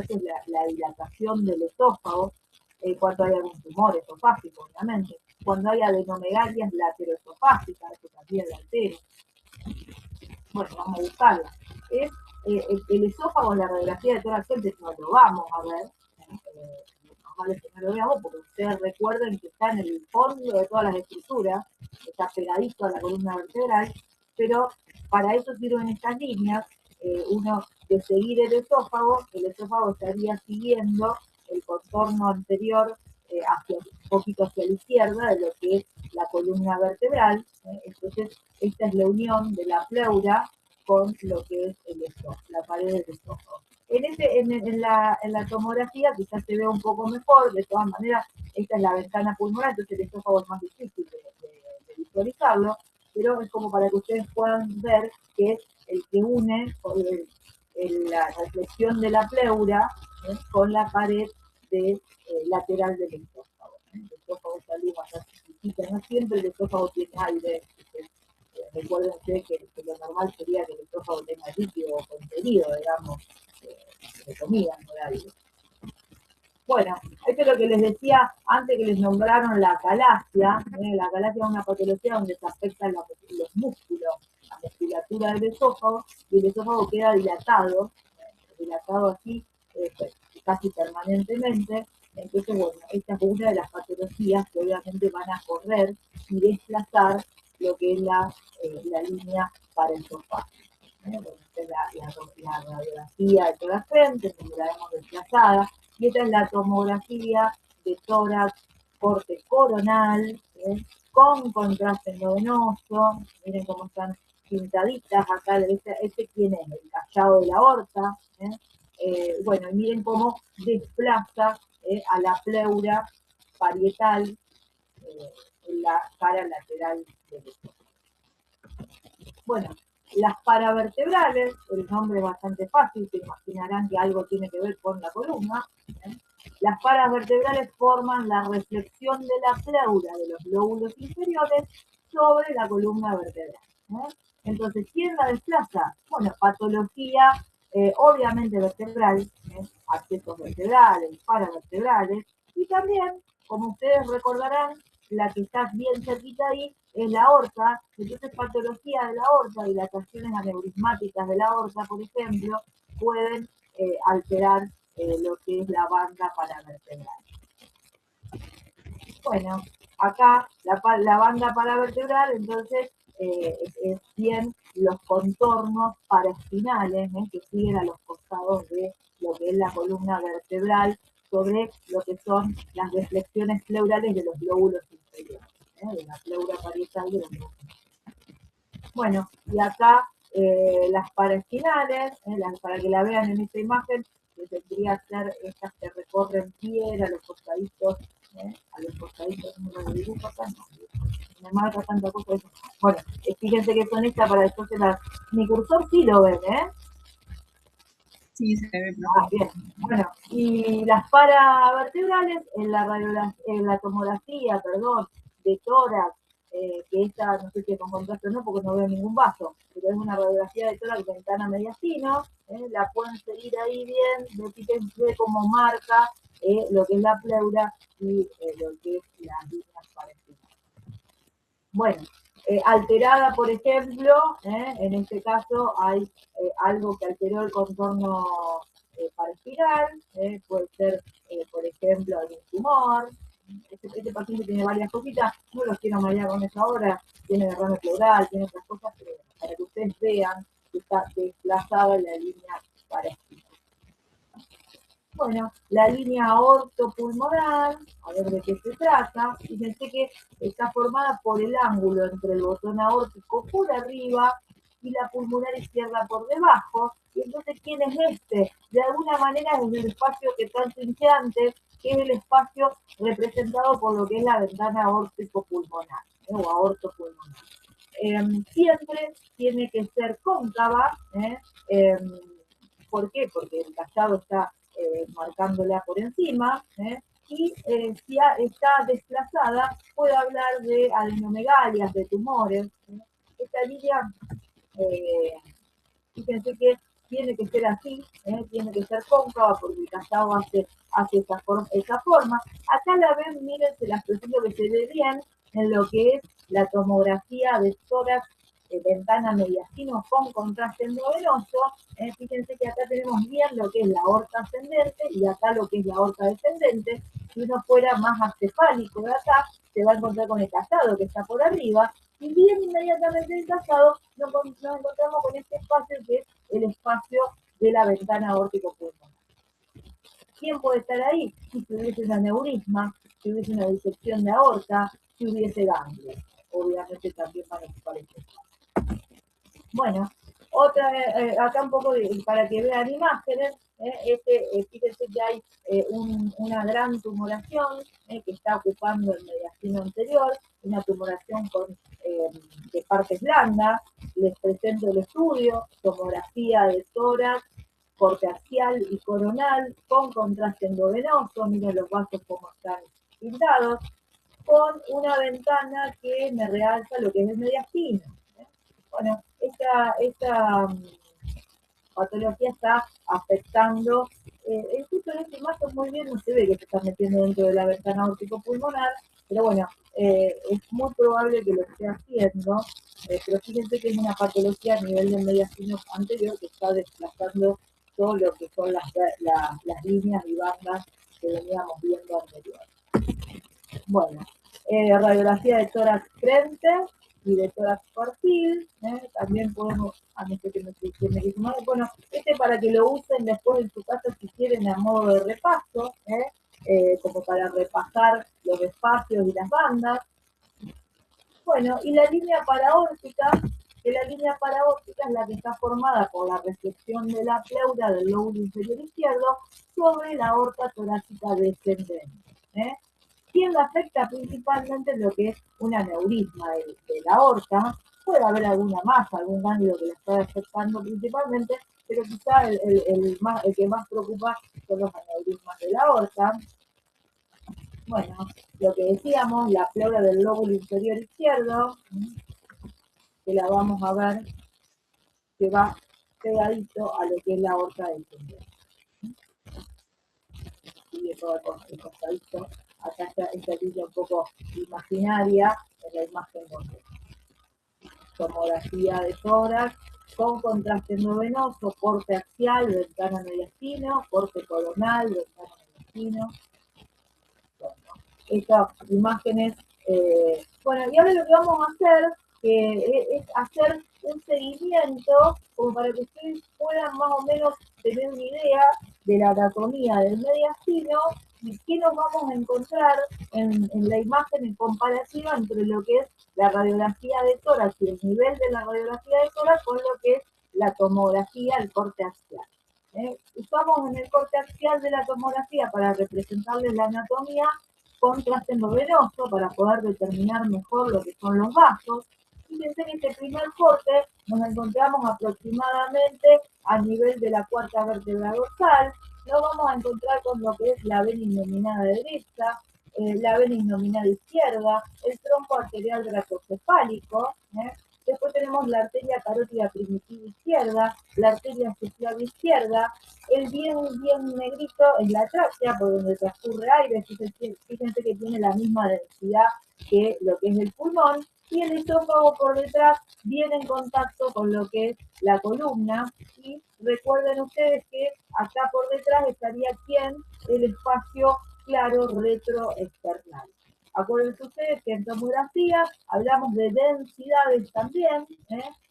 la dilatación del esófago, cuando hay algún tumor esofágico, obviamente. Cuando hay adenomegalias lateroesofágicas, eso también la altera. Bueno, vamos a buscarla. El esófago en la radiografía de tórax frente no lo vamos a ver. Normal es que no lo veamos porque ustedes recuerden que está en el fondo de todas las estructuras, está pegadito a la columna vertebral, pero para eso sirven estas líneas. Uno de seguir el esófago estaría siguiendo el contorno anterior un poquito hacia la izquierda de lo que es la columna vertebral. Entonces, esta es la unión de la pleura con lo que es el esófago, la pared del esófago. En la tomografía quizás se ve un poco mejor, de todas maneras, esta es la ventana pulmonar, entonces el esófago es más difícil de visualizarlo, pero es como para que ustedes puedan ver que es el que une la reflexión de la pleura con la pared lateral del esófago. El esófago salió bastante chiquita, no siempre el esófago tiene aire. Recuérdense que lo normal sería que el esófago tenga líquido contenido, digamos, de comida, no de aire. Bueno, esto es lo que les decía antes que les nombraron la acalasia. La acalasia es una patología donde se afectan los músculos, la musculatura del esófago, y el esófago queda dilatado así, casi permanentemente. Entonces, bueno, esta es una de las patologías que obviamente van a correr y desplazar lo que es la línea paraesofágica. Bueno, esta es la radiografía de toda la frente, donde la vemos desplazada, y esta es la tomografía de tórax, corte coronal, con contraste endovenoso. Miren cómo están pintaditas acá. Este quién es, el callado de la aorta. Bueno, y miren cómo desplaza a la pleura parietal en la cara lateral del estómago. Bueno, las paravertebrales, el nombre es bastante fácil, se imaginarán que algo tiene que ver con la columna. Las paravertebrales forman la reflexión de la pleura de los lóbulos inferiores sobre la columna vertebral. Entonces, ¿quién la desplaza? Bueno, patología obviamente vertebral, accesos vertebrales, paravertebrales, y también, como ustedes recordarán, la que está bien cerquita ahí es la aorta. Entonces, patología de la aorta, dilataciones aneurismáticas de la aorta, por ejemplo, pueden alterar lo que es la banda paravertebral. Bueno, acá la banda paravertebral, entonces, es bien los contornos paraespinales que siguen a los costados de lo que es la columna vertebral sobre lo que son las reflexiones pleurales de los lóbulos inferiores, de la pleura parietal de los lóbulos inferiores. Bueno, y acá las paraespinales, para que la vean en esta imagen, que tendría que ser estas que recorren bien a los costaditos, no lo dibujo acá, no, me marca tanta cosa eso. Bueno, fíjense que son estas para después mi cursor sí lo ven, Sí, se ve. Bien. Bueno, y las paravertebrales en la tomografía, de tórax, que esta, no sé si con contraste o no, porque no veo ningún vaso, pero es una radiografía de tórax ventana mediastino, la pueden seguir ahí bien, fíjense cómo marca lo que es la pleura y lo que es las líneas paraespinales. Bueno, alterada, por ejemplo, en este caso hay algo que alteró el contorno paraespiral, puede ser, por ejemplo, algún tumor. Este paciente tiene varias cositas, no los quiero marear con eso ahora, tiene derrame pleural, tiene otras cosas, pero para que ustedes vean que está desplazada la línea paraespiral. Bueno, la línea aortopulmonar, a ver de qué se trata. Fíjense que está formada por el ángulo entre el botón aórtico por arriba y la pulmonar izquierda por debajo. Y entonces, ¿quién es este? De alguna manera es el espacio que tanto hinché antes, que es el espacio representado por lo que es la ventana aórtico-pulmonar, o aortopulmonar. Siempre tiene que ser cóncava. ¿Por qué? Porque el callado está marcándola por encima, y si está desplazada, puede hablar de adenomegalias, de tumores. Esta línea, fíjense que tiene que ser así, tiene que ser cóncava, porque el callado hace esa forma. Acá la ven, miren, se las presento que se ve bien en lo que es la tomografía de tórax, ventana mediastino con contraste endovenoso. Fíjense que acá tenemos bien lo que es la aorta ascendente y acá lo que es la aorta descendente. Si uno fuera más acefálico de acá, se va a encontrar con el callado que está por arriba, y bien inmediatamente del callado nos encontramos con este espacio que es el espacio de la ventana aórtico-pulmonar. ¿Quién puede estar ahí? Si hubiese un aneurisma, si hubiese una disección de aorta, si hubiese ganglios. Obviamente también van a ocupar este espacio. Bueno, acá un poco para que vean imágenes, fíjense que hay una gran tumoración que está ocupando el mediastino anterior, una tumoración de partes blandas. Les presento el estudio, tomografía de tórax, corte axial y coronal, con contraste endovenoso, miren los vasos como están pintados, con una ventana que me realza lo que es el mediastino. Bueno, esta patología está afectando, justo en este imagen muy bien no se ve que se está metiendo dentro de la ventana aórtico-pulmonar, Pero bueno, es muy probable que lo esté haciendo, pero fíjense que es una patología a nivel del mediastino anterior que está desplazando todo lo que son las líneas y bandas que veníamos viendo anterior. Bueno, radiografía de tórax frente y de tórax perfil, también podemos, bueno, para que lo usen después en su casa si quieren a modo de repaso, como para repasar los espacios y las bandas. Bueno, y la línea paraórtica, que la línea paraórtica es la que está formada por la reflexión de la pleura del lóbulo inferior izquierdo sobre la aorta torácica descendente. ¿Quién la afecta? Principalmente lo que es un aneurisma de la aorta. Puede haber alguna más, algún ganglio que la está afectando principalmente, pero quizá el que más preocupa son los aneurismas de la aorta. Bueno, lo que decíamos, la pleura del lóbulo inferior izquierdo, que la vamos a ver, que va pegadito a lo que es la aorta descendente. Sigue todo el costadito. Acá está esta línea un poco imaginaria en la imagen donde tomografía de tórax con contraste endovenoso, corte axial, ventana mediastino, corte coronal, ventana mediastino. Bueno, estas imágenes, bueno, y ahora lo que vamos a hacer es hacer un seguimiento como para que ustedes puedan más o menos tener una idea de la anatomía del mediastino y qué nos vamos a encontrar en la imagen en comparativa entre lo que es la radiografía de tórax y el nivel de la radiografía de tórax con lo que es la tomografía, el corte axial. Usamos en el corte axial de la tomografía para representarles la anatomía contraste endovenoso para poder determinar mejor lo que son los vasos. Fíjense que este primer corte nos encontramos aproximadamente a nivel de la cuarta vértebra dorsal. Nos vamos a encontrar con lo que es la vena innominada derecha, la vena innominada izquierda, el tronco arterial brachocefálico. Después tenemos la arteria carótida primitiva izquierda, la arteria subclaviana izquierda, el bien negrito es la tráquea, por donde transcurre aire, fíjense que tiene la misma densidad que lo que es el pulmón, y el esófago por detrás viene en contacto con lo que es la columna, y recuerden ustedes que acá por detrás estaría ¿quién? El espacio claro retroexternal. Acuérdense ustedes que en tomografía hablamos de densidades también,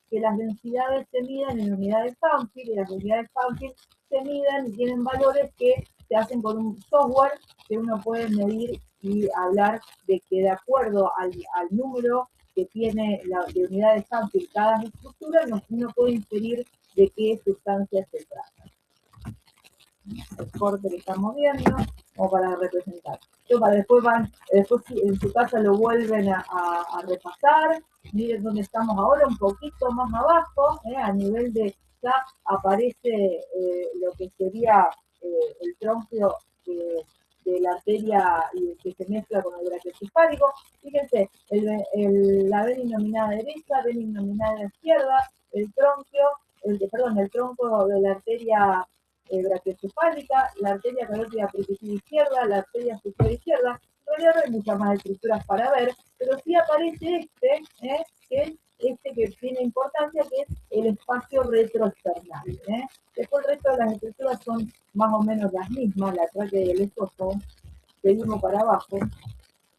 que las densidades se miden en unidades Banfield y las unidades Banfield se miden y tienen valores que se hacen con un software que uno puede medir y hablar de que de acuerdo al número que tiene de unidades Banfield cada estructura, uno puede inferir de qué sustancia se trata. El corte que estamos viendo, como para representar. Para después en su casa lo vuelven a repasar. Miren dónde estamos ahora, un poquito más abajo, a nivel de, ya aparece lo que sería el tronco de la arteria y que se mezcla con el brachiocefálico. Fíjense, la vena innominada derecha, vena innominada izquierda, el tronco de la arteria brachiocefálica, la arteria carótida primitiva izquierda, la arteria superior izquierda. En realidad no hay muchas más estructuras para ver, pero sí aparece que es que tiene importancia, que es el espacio retroexternal. Después el resto de las estructuras son más o menos las mismas, la tráquea y el esófago. Seguimos para abajo.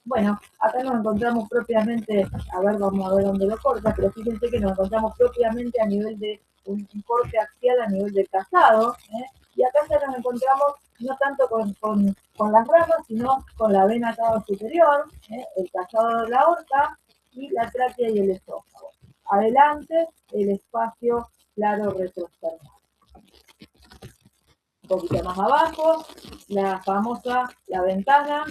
Bueno, acá nos encontramos propiamente, a ver, vamos a ver dónde lo corta, pero fíjense que nos encontramos propiamente a nivel de un corte axial a nivel del cazado, y acá ya nos encontramos no tanto con las ramas, sino con la vena cava superior, el cazado de la aorta y la tráquea y el esófago. Adelante, el espacio claro retroexternal. Un poquito más abajo, la famosa, la ventana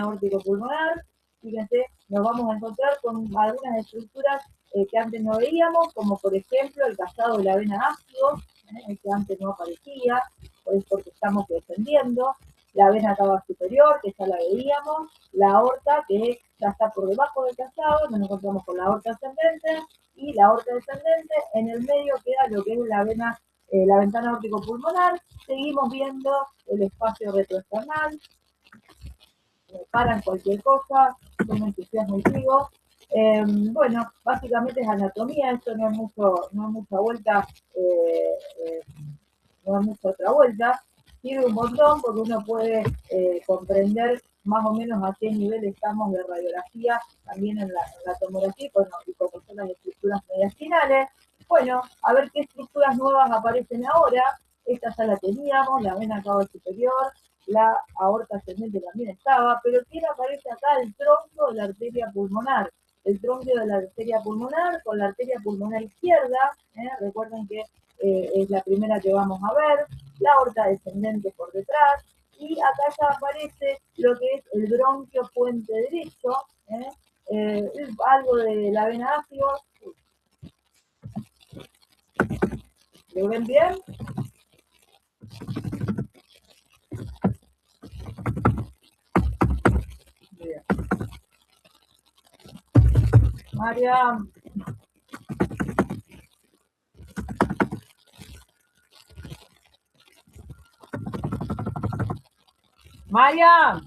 aórtico-pulmonar. Fíjense, nos vamos a encontrar con algunas estructuras que antes no veíamos, como por ejemplo el cazado de la vena ácido, que antes no aparecía, es porque estamos descendiendo, la vena cava superior, que ya la veíamos, la aorta, que ya está por debajo del cazado, nos encontramos con la aorta ascendente, y la aorta descendente, en el medio queda lo que es la ventana aórtico-pulmonar. Seguimos viendo el espacio retroexternal. paran cualquier cosa, yo me entusiasmo y sigo. Bueno, básicamente es anatomía, esto no es mucha vuelta, no es mucha otra vuelta. Sirve un montón porque uno puede comprender más o menos a qué nivel estamos de radiografía, también en la tomografía, y conocer las estructuras mediastinales. Bueno, a ver qué estructuras nuevas aparecen ahora. Esta ya la teníamos, la vena cava superior, la aorta ascendente también estaba, pero ¿quién aparece acá? El tronco de la arteria pulmonar. El tronco de la arteria pulmonar con la arteria pulmonar izquierda, recuerden que es la primera que vamos a ver, la aorta descendente por detrás, y acá ya aparece lo que es el bronquio puente derecho, algo de la vena ácido. ¿Lo ven bien? Bien. María. María.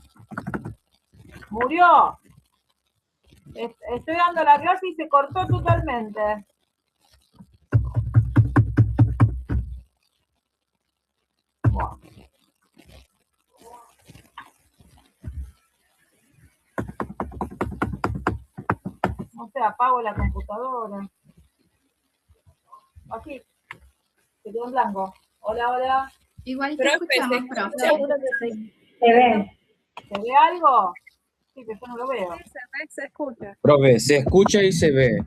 Murió. Estoy dando la clase y se cortó totalmente. Wow. No sé, apago la computadora. Así. Se quedó en blanco. Hola, hola. Igual te escuchamos, profe. Se ve. ¿Se ve algo? Sí, que yo no lo veo. Se escucha. Profe, se escucha y se ve.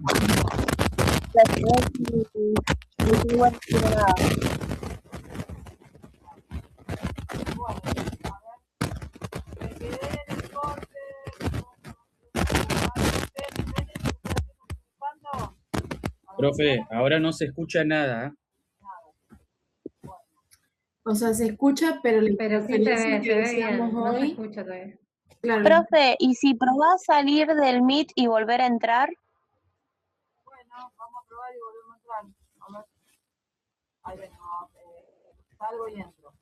Profe, ahora no se escucha nada. O sea, se escucha, pero la Pero sí se interferencia ve, que se ve decíamos bien, no se hoy, escucha todavía. claro, Profe, ¿y si probás salir del Meet y volver a entrar? Bueno, vamos a probar y volvemos a entrar. A ver. Ahí vengo. Salgo y entro.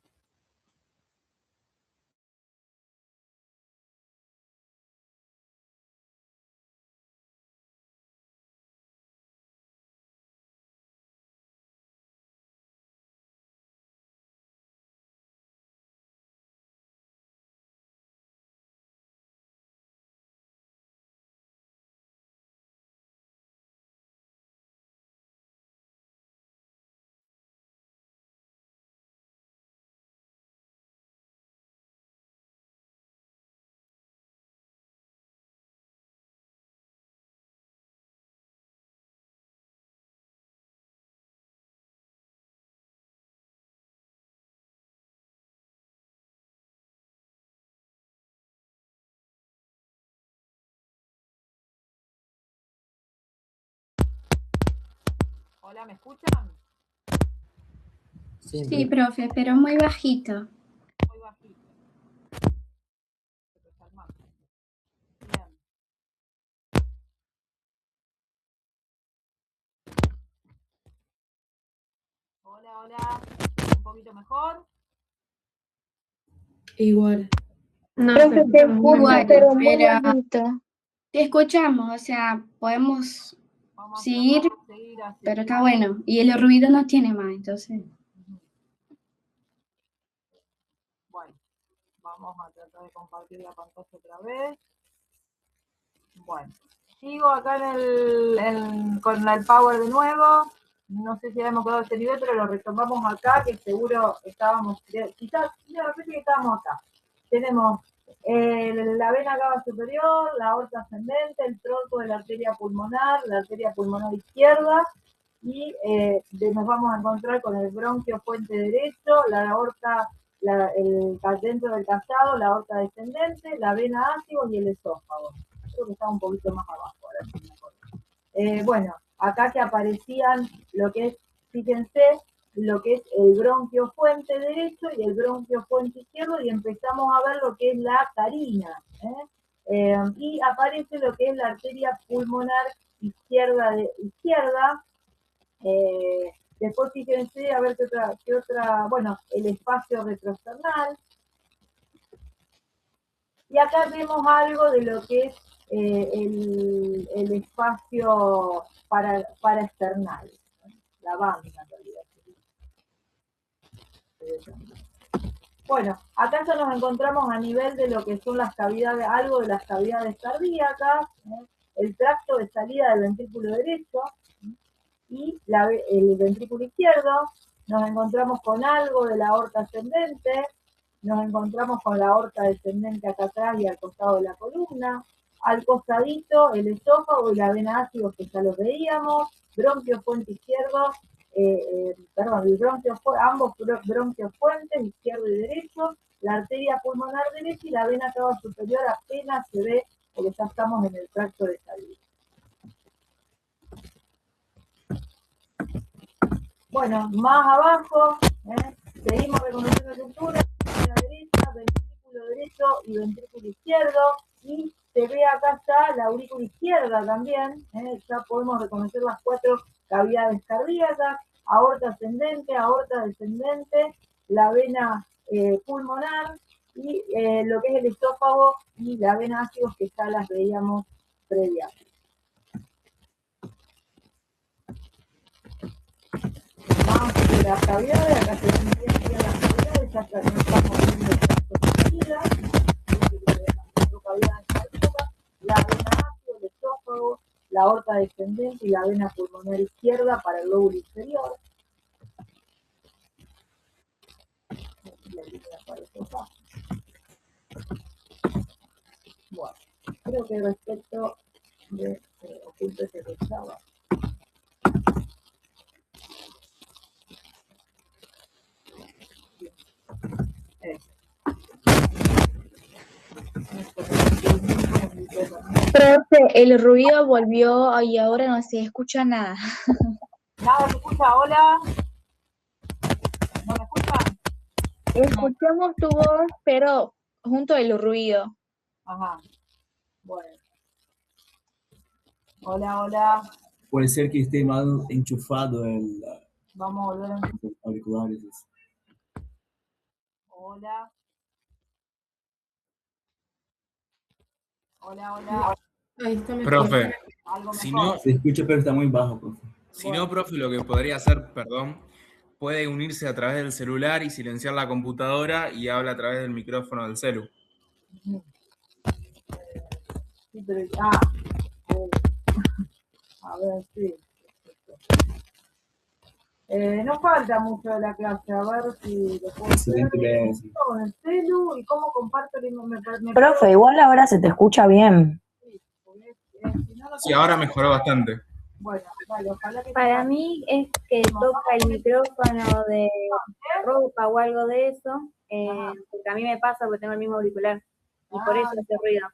Hola, ¿me escuchan? Sí, profe, pero muy bajito. Muy bajito. Bien. Hola, hola. Un poquito mejor. Igual. No, Profe, se te escucha muy escucho, mal. pero muy pero bajito. te escuchamos, o sea, podemos Vamos a seguir, seguir así. pero está bueno. Y el ruido no tiene más, entonces. Bueno, vamos a tratar de compartir la pantalla otra vez. Bueno, sigo acá con el Power de nuevo. No sé si habíamos quedado a este nivel, pero lo retomamos acá, que seguro estábamos, quizás, no, me parece que estábamos acá. Tenemos la vena cava superior, la aorta ascendente, el tronco de la arteria pulmonar izquierda, y nos vamos a encontrar con el bronquio puente derecho, la aorta, dentro del callado, la aorta descendente, la vena ácido y el esófago. Creo que estaba un poquito más abajo, ahora sí me acuerdo. Bueno, acá que aparecían lo que es, fíjense, lo que es el bronquio fuente derecho y el bronquio fuente izquierdo, y empezamos a ver lo que es la carina, y aparece lo que es la arteria pulmonar izquierda, después fíjense a ver qué otra, bueno, el espacio retrosternal. Y acá vemos algo de lo que es el espacio para external, la banda en realidad. Bueno, acá ya nos encontramos a nivel de lo que son las cavidades, algo de las cavidades cardíacas, el tracto de salida del ventrículo derecho y el ventrículo izquierdo. Nos encontramos con algo de la aorta ascendente, nos encontramos con la aorta descendente acá atrás y al costado de la columna, al costadito el esófago y la vena ácidos que ya los veíamos, bronquio fuente izquierdo, ambos bronquios fuentes, izquierdo y derecho, la arteria pulmonar derecha y la vena cava superior apenas se ve porque ya estamos en el tracto de salida. Bueno, más abajo, seguimos reconociendo estructuras, vena derecha, ventrículo derecho y ventrículo izquierdo, y se ve acá ya la aurícula izquierda también, ya podemos reconocer las 4 cavidades cardíacas, aorta ascendente, aorta descendente, la vena pulmonar y lo que es el esófago y la vena ácidos que ya las veíamos previamente. Más de las cavidades, acá se ven bien las cavidades, ya no estamos viendo la vena ácido, el esófago, la aorta descendente y la vena pulmonar izquierda para el lóbulo inferior. Bueno, creo que respecto de oculto se pensaba. Profe, el ruido volvió y ahora no se escucha nada. Nada se escucha, hola. ¿No me escuchan? Escuchamos tu voz, pero junto al ruido. Ajá. Bueno. Hola, hola. Puede ser que esté mal enchufado el Vamos a volver a los auriculares. Hola. Hola, hola. Ahí está mejor. Profe, Algo si mejor. no, Se escucha, pero está muy bajo, profe. si no, profe, lo que podría hacer, perdón, puede unirse a través del celular y silenciar la computadora y habla a través del micrófono del celu. Sí, pero, a ver, sí. No falta mucho de la clase, a ver si lo puedo hacer con el celu y cómo comparto el Profe, igual ahora se te escucha bien. Sí, ahora mejoró bastante. Bueno, vale, ojalá que Para mí es que toca el micrófono de ropa o algo de eso, porque a mí me pasa porque tengo el mismo auricular y por eso hace ruido.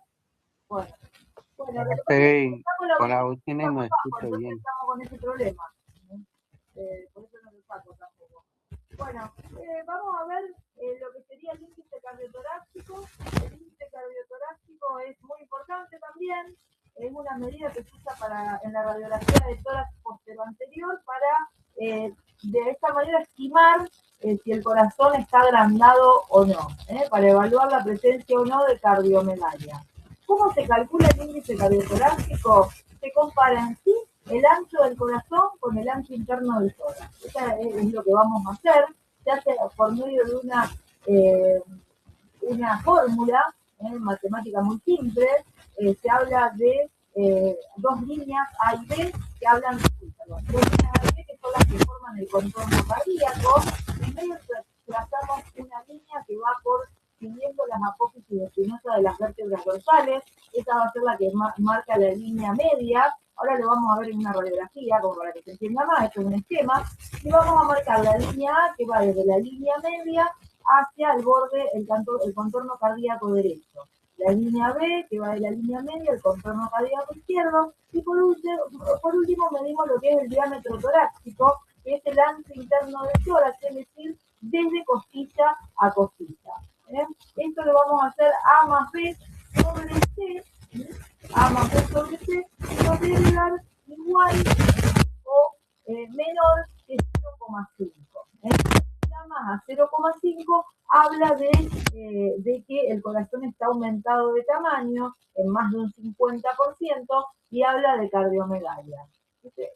Bueno, Estoy con la bocina y no escucho bien. estamos con ese problema. Por eso no lo saco tampoco. Bueno, vamos a ver lo que sería el índice cardiotorácico. El índice cardiotorácico es muy importante también. Es una medida que se usa en la radiografía de tórax posterior-anterior para de esta manera estimar si el corazón está agrandado o no, para evaluar la presencia o no de cardiomegalia. ¿Cómo se calcula el índice cardiotorácico? Se compara en sí el ancho del corazón con el ancho interno del tórax. Esa es lo que vamos a hacer. Se hace por medio de una fórmula matemática muy simple. Se habla de 2 líneas A y B que hablan, dos líneas A y B que son las que forman el contorno cardíaco. Primero trazamos una línea que va siguiendo las apófisis espinosas de las vértebras dorsales. Esa va a ser la que marca la línea media. Ahora lo vamos a ver en una radiografía, como para que se entienda más, esto es un esquema. Y vamos a marcar la línea A, que va desde la línea media hacia el borde, el contorno cardíaco derecho. La línea B, que va de la línea media, el contorno cardíaco izquierdo. Y por último medimos lo que es el diámetro torácico, que es el ancho interno del tórax, es decir, desde costilla a costilla. Esto lo vamos a hacer A más B sobre C. A más B sobre C nos debe dar igual o menor que 0,5. Más a 0,5 habla de que el corazón corazón está aumentado de tamaño en más de un 50% y habla de cardiomegalia. Este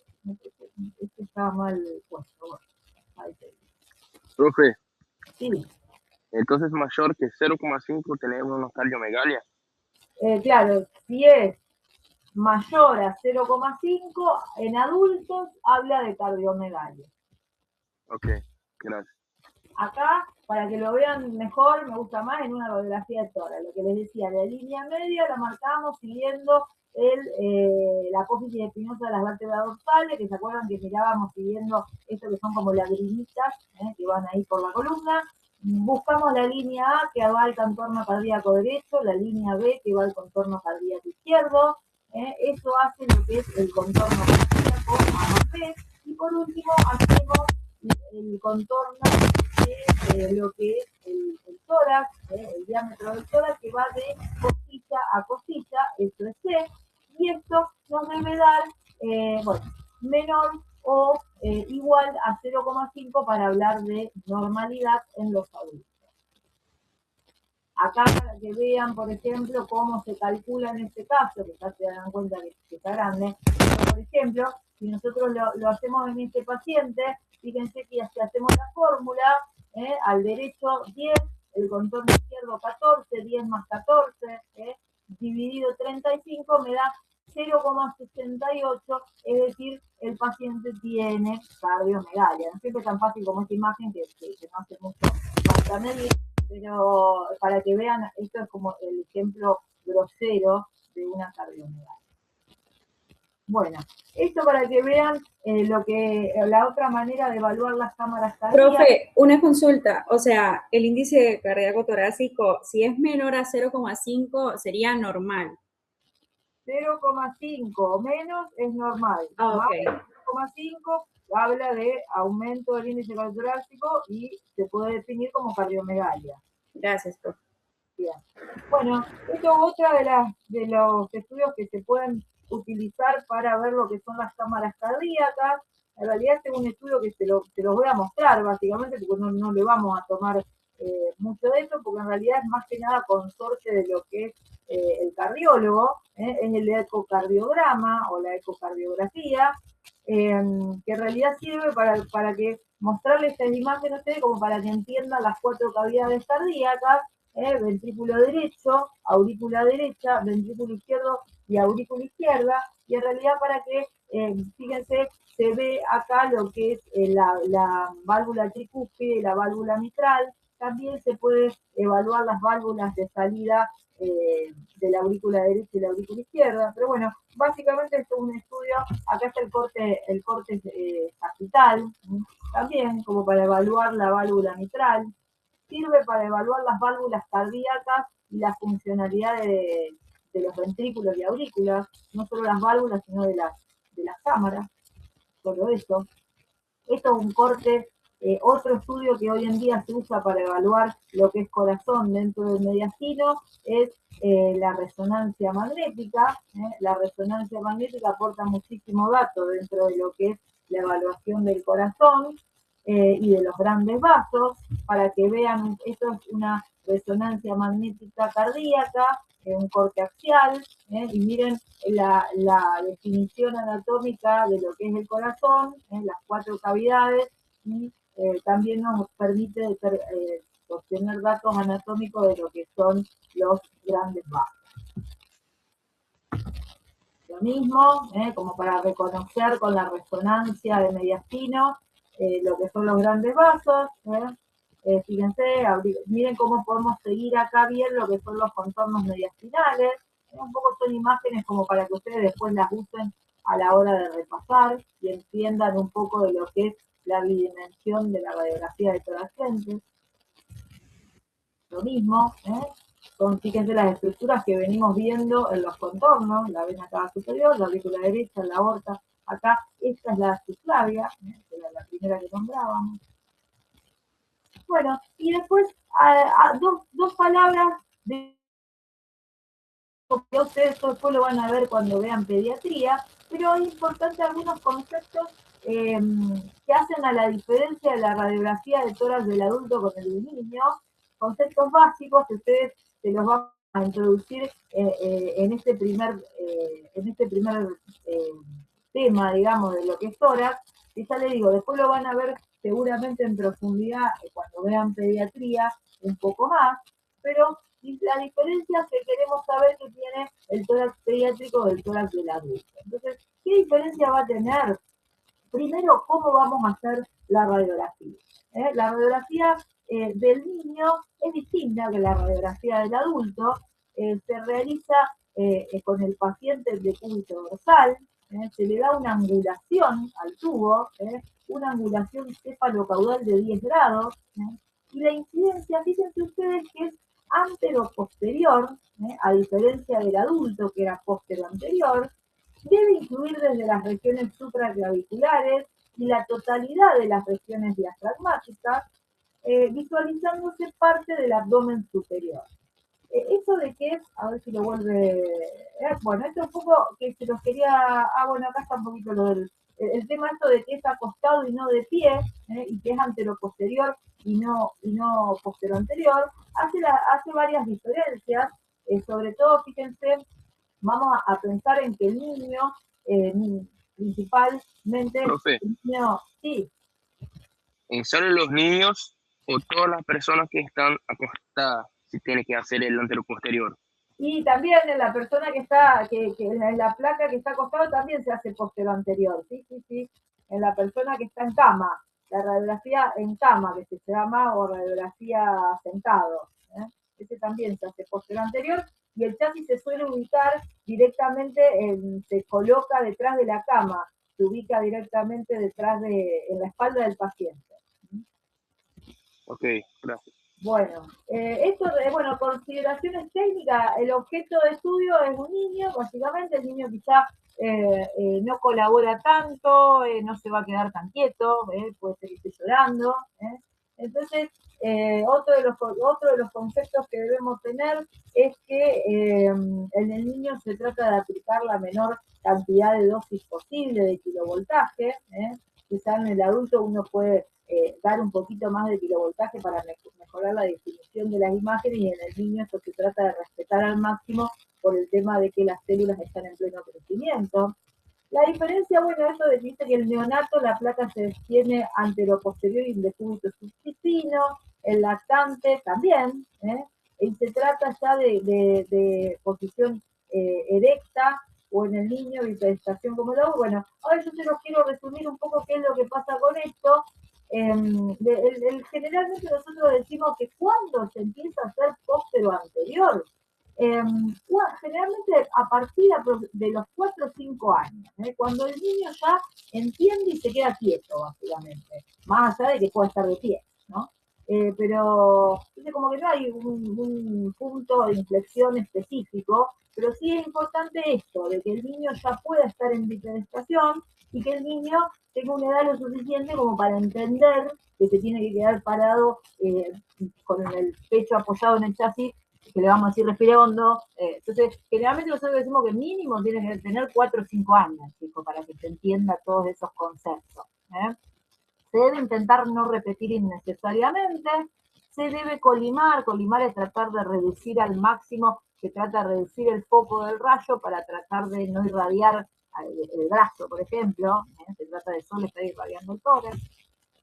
estaba mal puesto. Bueno, ahí te digo. Profe, Sí. entonces mayor que 0,5 tenemos una cardiomegalia. Claro, si es mayor a 0,5 en adultos, habla de cardiomegalia. Ok, gracias. Acá, para que lo vean mejor, me gusta más en una radiografía de tórax. Lo que les decía, la línea media la marcamos siguiendo la apófisis espinosa de las vértebras dorsales, que se acuerdan que mirábamos siguiendo esto que son como lagrimitas, que van ahí por la columna. Buscamos la línea A que va al contorno cardíaco derecho, la línea B que va al contorno cardíaco izquierdo. Eso hace lo que es el contorno cardíaco A B. Y por último hacemos el contorno de lo que es el tórax, el diámetro del tórax, que va de costilla a costilla, esto es C, y esto nos debe dar, menor o igual a 0,5 para hablar de normalidad en los adultos. Acá para que vean, por ejemplo, cómo se calcula en este caso, que ya se dan cuenta que está grande, pero por ejemplo, si nosotros lo hacemos en este paciente, fíjense que si hacemos la fórmula, al derecho 10, el contorno izquierdo 14, 10 más 14, dividido 35 me da 0,68, es decir, el paciente tiene cardiomegalia. No siempre es tan fácil como esta imagen que no hace mucho falta medir, pero para que vean, esto es como el ejemplo grosero de una cardiomegalia. Bueno, esto para que vean la otra manera de evaluar las cámaras cardíacas. Profe, una consulta, o sea, el índice cardíaco torácico, si es menor a 0,5 sería normal. 0,5 o menos es normal. Ah, ok. Más de 0,5 habla de aumento del índice cardiotorácico y se puede definir como cardiomegalia. Gracias, profe. Bien. Bueno, esto es otra de los estudios que se pueden utilizar para ver lo que son las cámaras cardíacas. En realidad este es un estudio que se los voy a mostrar básicamente, porque no le vamos a tomar mucho de esto, porque en realidad es más que nada consorte de lo que es el cardiólogo, es el ecocardiograma o la ecocardiografía, que en realidad sirve para que mostrarles esta imagen a ustedes como para que entiendan las 4 cavidades cardíacas, ventrículo derecho, aurícula derecha, ventrículo izquierdo y aurícula izquierda, y en realidad para que, fíjense, se ve acá lo que es la válvula tricúspide y la válvula mitral. También se puede evaluar las válvulas de salida de la aurícula derecha y la aurícula izquierda, pero bueno, básicamente esto es un estudio. Acá está el corte sagital, también como para evaluar la válvula mitral. Sirve para evaluar las válvulas cardíacas y la funcionalidad de los ventrículos y aurículas, no solo las válvulas, sino de las cámaras, todo eso. Esto es un corte, otro estudio que hoy en día se usa para evaluar lo que es corazón dentro del mediastino es la resonancia magnética. La resonancia magnética aporta muchísimo dato dentro de lo que es la evaluación del corazón y de los grandes vasos, para que vean, esto es una resonancia magnética cardíaca, un corte axial, y miren la definición anatómica de lo que es el corazón, las 4 cavidades, y también nos permite obtener datos anatómicos de lo que son los grandes vasos. Lo mismo, como para reconocer con la resonancia de mediastino lo que son los grandes vasos. Fíjense, miren cómo podemos seguir acá bien lo que son los contornos mediastinales. Un poco son imágenes como para que ustedes después las usen a la hora de repasar y entiendan un poco de lo que es la bidimensión de la radiografía de toracense. Lo mismo, fíjense las estructuras que venimos viendo en los contornos, la vena cava superior, la aurícula derecha, la aorta. Acá, esta es la subclavia, que era la primera que nombrábamos. Bueno, y después dos palabras de que ustedes después lo van a ver cuando vean pediatría, pero es importante algunos conceptos que hacen a la diferencia de la radiografía de tórax del adulto con el del niño, conceptos básicos que ustedes se los vamos a introducir en este primer tema, digamos, de lo que es tórax, y ya le digo, después lo van a ver seguramente en profundidad cuando vean pediatría un poco más, pero la diferencia que queremos saber que tiene el tórax pediátrico del tórax del adulto. Entonces, ¿qué diferencia va a tener? Primero, ¿cómo vamos a hacer la radiografía? La radiografía del niño es distinta que la radiografía del adulto. Se realiza con el paciente de decúbito dorsal, se le da una angulación al tubo, una angulación cefalocaudal de 10 grados, y la incidencia, fíjense ustedes que es antero-posterior, a diferencia del adulto que era postero-anterior, debe incluir desde las regiones supraclaviculares y la totalidad de las regiones diafragmáticas, visualizándose parte del abdomen superior. Eso de qué es, a ver si lo vuelve, bueno, esto es un poco que se los quería, bueno, acá está un poquito lo del, el tema esto de que es acostado y no de pie, y que es anteroposterior y no posterior-anterior, hace varias diferencias, sobre todo, fíjense, vamos a pensar en que el niño, principalmente, Profe, el niño, sí, ¿en solo los niños o todas las personas que están acostadas se tiene que hacer el anteroposterior? y también en la persona que está, que en la placa que está acostado también se hace posterior anterior, sí, en la persona que está en cama, la radiografía en cama, que se llama, o radiografía sentado, ese también se hace posterior anterior, y el chasis se suele ubicar directamente, se coloca detrás de la cama, se ubica directamente detrás en la espalda del paciente. Ok, gracias. Bueno, esto de, bueno, consideraciones técnicas, el objeto de estudio es un niño, básicamente el niño quizá no colabora tanto, no se va a quedar tan quieto, puede ser que esté llorando. Entonces, otro de los conceptos que debemos tener es que en el niño se trata de aplicar la menor cantidad de dosis posible de kilovoltaje. Quizá en el adulto uno puede dar un poquito más de kilovoltaje para mejorar la definición de las imágenes, y en el niño esto se trata de respetar al máximo por el tema de que las células están en pleno crecimiento. La diferencia, bueno, esto dice que el neonato, la placa se extiende anteroposterior y el decúbito subcipino, el lactante también, y se trata ya de posición erecta, o en el niño bipedestación como lo hago. Bueno, ahora yo se los quiero resumir un poco qué es lo que pasa con esto. Generalmente nosotros decimos que cuando se empieza a hacer póstero anterior, generalmente a partir de los 4 o 5 años, cuando el niño ya entiende y se queda quieto, básicamente, más allá de que pueda estar de pie, ¿no? Pero como que no hay un punto de inflexión específico, pero sí es importante esto, de que el niño ya pueda estar en bipedestación y que el niño tenga una edad lo suficiente como para entender que se tiene que quedar parado con el pecho apoyado en el chasis, que le vamos a decir respire hondo. Entonces, generalmente nosotros decimos que mínimo tiene que tener 4 o 5 años, chico, para que se entienda todos esos conceptos. Se debe intentar no repetir innecesariamente, se debe colimar es tratar de reducir al máximo, se trata de reducir el foco del rayo para tratar de no irradiar el brazo, por ejemplo, se trata de solo estar irradiando el tórax.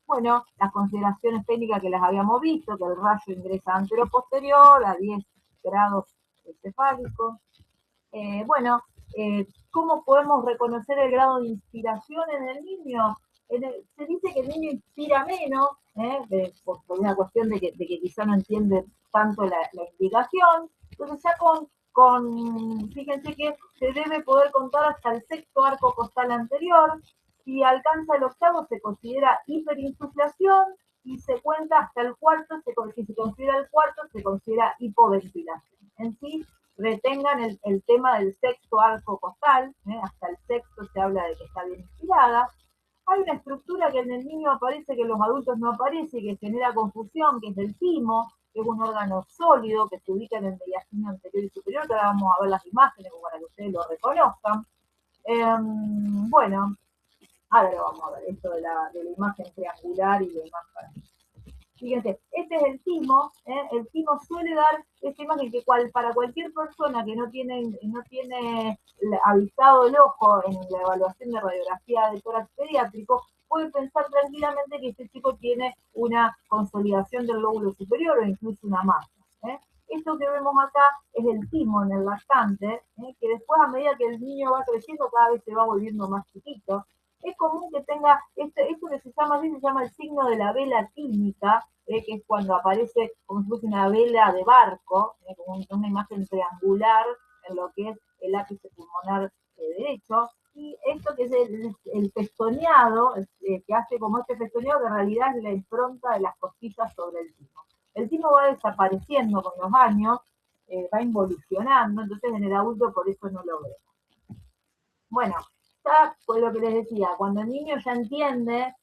Bueno, las consideraciones técnicas que las habíamos visto, que el rayo ingresa anteroposterior a 10 grados encefálicos. Bueno, ¿cómo podemos reconocer el grado de inspiración en el niño? Se dice que el niño inspira menos, por una cuestión de que quizá no entiende tanto la indicación. Entonces ya fíjense que se debe poder contar hasta el 6º arco costal anterior. Si alcanza el 8º se considera hiperinsuflación, y se cuenta hasta el 4º, si se considera el 4º se considera hipoventilación. En sí, retengan el tema del 6º arco costal, hasta el 6º se habla de que está bien inspirada. Hay una estructura que en el niño aparece, que en los adultos no aparece, que genera confusión, que es el timo, que es un órgano sólido que se ubica en el mediastino anterior y superior, que ahora vamos a ver las imágenes para que ustedes lo reconozcan. Bueno, ahora lo vamos a ver, esto de la imagen triangular y la imagen. Fíjense, este es el timo. El timo suele dar esta imagen que para cualquier persona que no tiene avisado el ojo en la evaluación de radiografía de tórax pediátrico, puede pensar tranquilamente que este chico tiene una consolidación del lóbulo superior o incluso una masa. Esto que vemos acá es el timo en el lactante, que después a medida que el niño va creciendo cada vez se va volviendo más chiquito. Es común que tenga esto que se llama el signo de la vela tímica, que es cuando aparece como si fuese una vela de barco, como una imagen triangular en lo que es el ápice pulmonar derecho. Y esto que es el pestoneado, que hace como este pestoneado, que en realidad es la impronta de las costillas sobre el timo. El timo va desapareciendo con los años, va involucionando, entonces en el adulto por eso no lo vemos. Bueno, ya fue lo que les decía, cuando el niño ya entiende,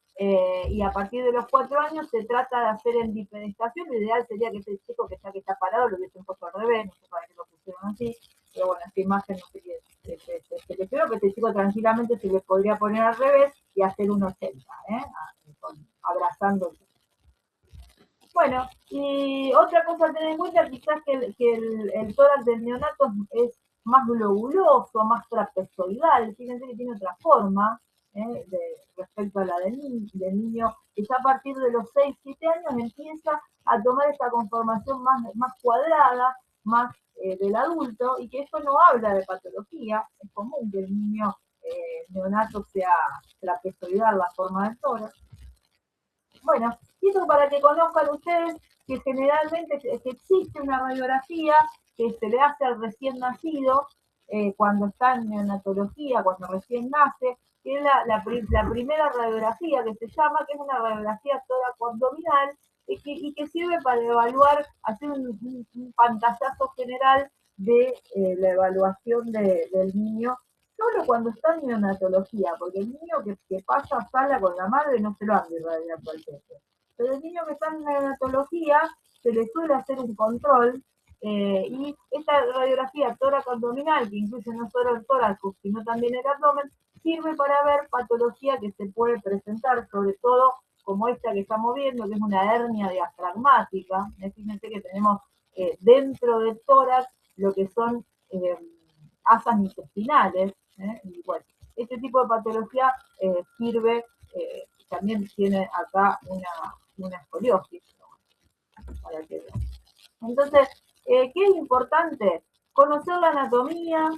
y a partir de los 4 años se trata de hacer en bipedestación, lo ideal sería que ese chico que ya que está parado lo hubiesen puesto al revés, no sé para qué lo pusieron así, pero bueno, esta imagen no sé qué, le creo que este chico tranquilamente se le podría poner al revés y hacer un 80, abrazando el. Bueno, y otra cosa a tener en cuenta, quizás que el tórax del neonato es más globuloso, más trapezoidal, fíjense que tiene otra forma respecto a la del niño, que ya a partir de los 6-7 años empieza a tomar esta conformación más cuadrada, más del adulto, y que esto no habla de patología, es común que el niño neonato sea trapezoidal la forma del tórax. Bueno, y eso para que conozcan ustedes que generalmente existe una radiografía que se le hace al recién nacido cuando está en neonatología, cuando recién nace, que es la primera radiografía que se llama, que es una radiografía tóraco-abdominal y que sirve para evaluar, hacer un pantallazo general de la evaluación del niño, solo cuando está en neonatología, porque el niño que pasa a sala con la madre no se lo han de irradiar por el pecho. Pero el niño que está en neonatología se le suele hacer un control, y esta radiografía tóraco-abdominal, que incluye no solo el tórax, sino también el abdomen, sirve para ver patología que se puede presentar, sobre todo como esta que estamos viendo, que es una hernia diafragmática. Fíjense que tenemos dentro del tórax lo que son asas intestinales, y bueno, este tipo de patología sirve, también tiene acá una escoliosis, para que vean. Entonces, ¿qué es importante? Conocer la anatomía,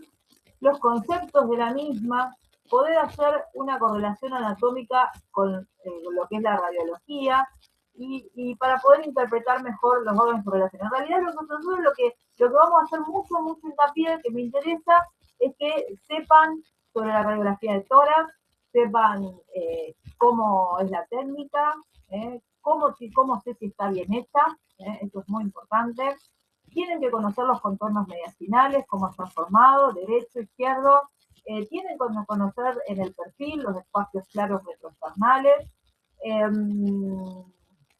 los conceptos de la misma, poder hacer una correlación anatómica con lo que es la radiología, y para poder interpretar mejor los órganos correlacionados. En realidad nosotros lo que vamos a hacer mucho hincapié, que me interesa, es que sepan sobre la radiografía de tórax, sepan cómo es la técnica, cómo sé si está bien hecha, esto es muy importante. Tienen que conocer los contornos mediastinales, cómo están formados, derecho, izquierdo. Tienen que conocer en el perfil los espacios claros retroesternales.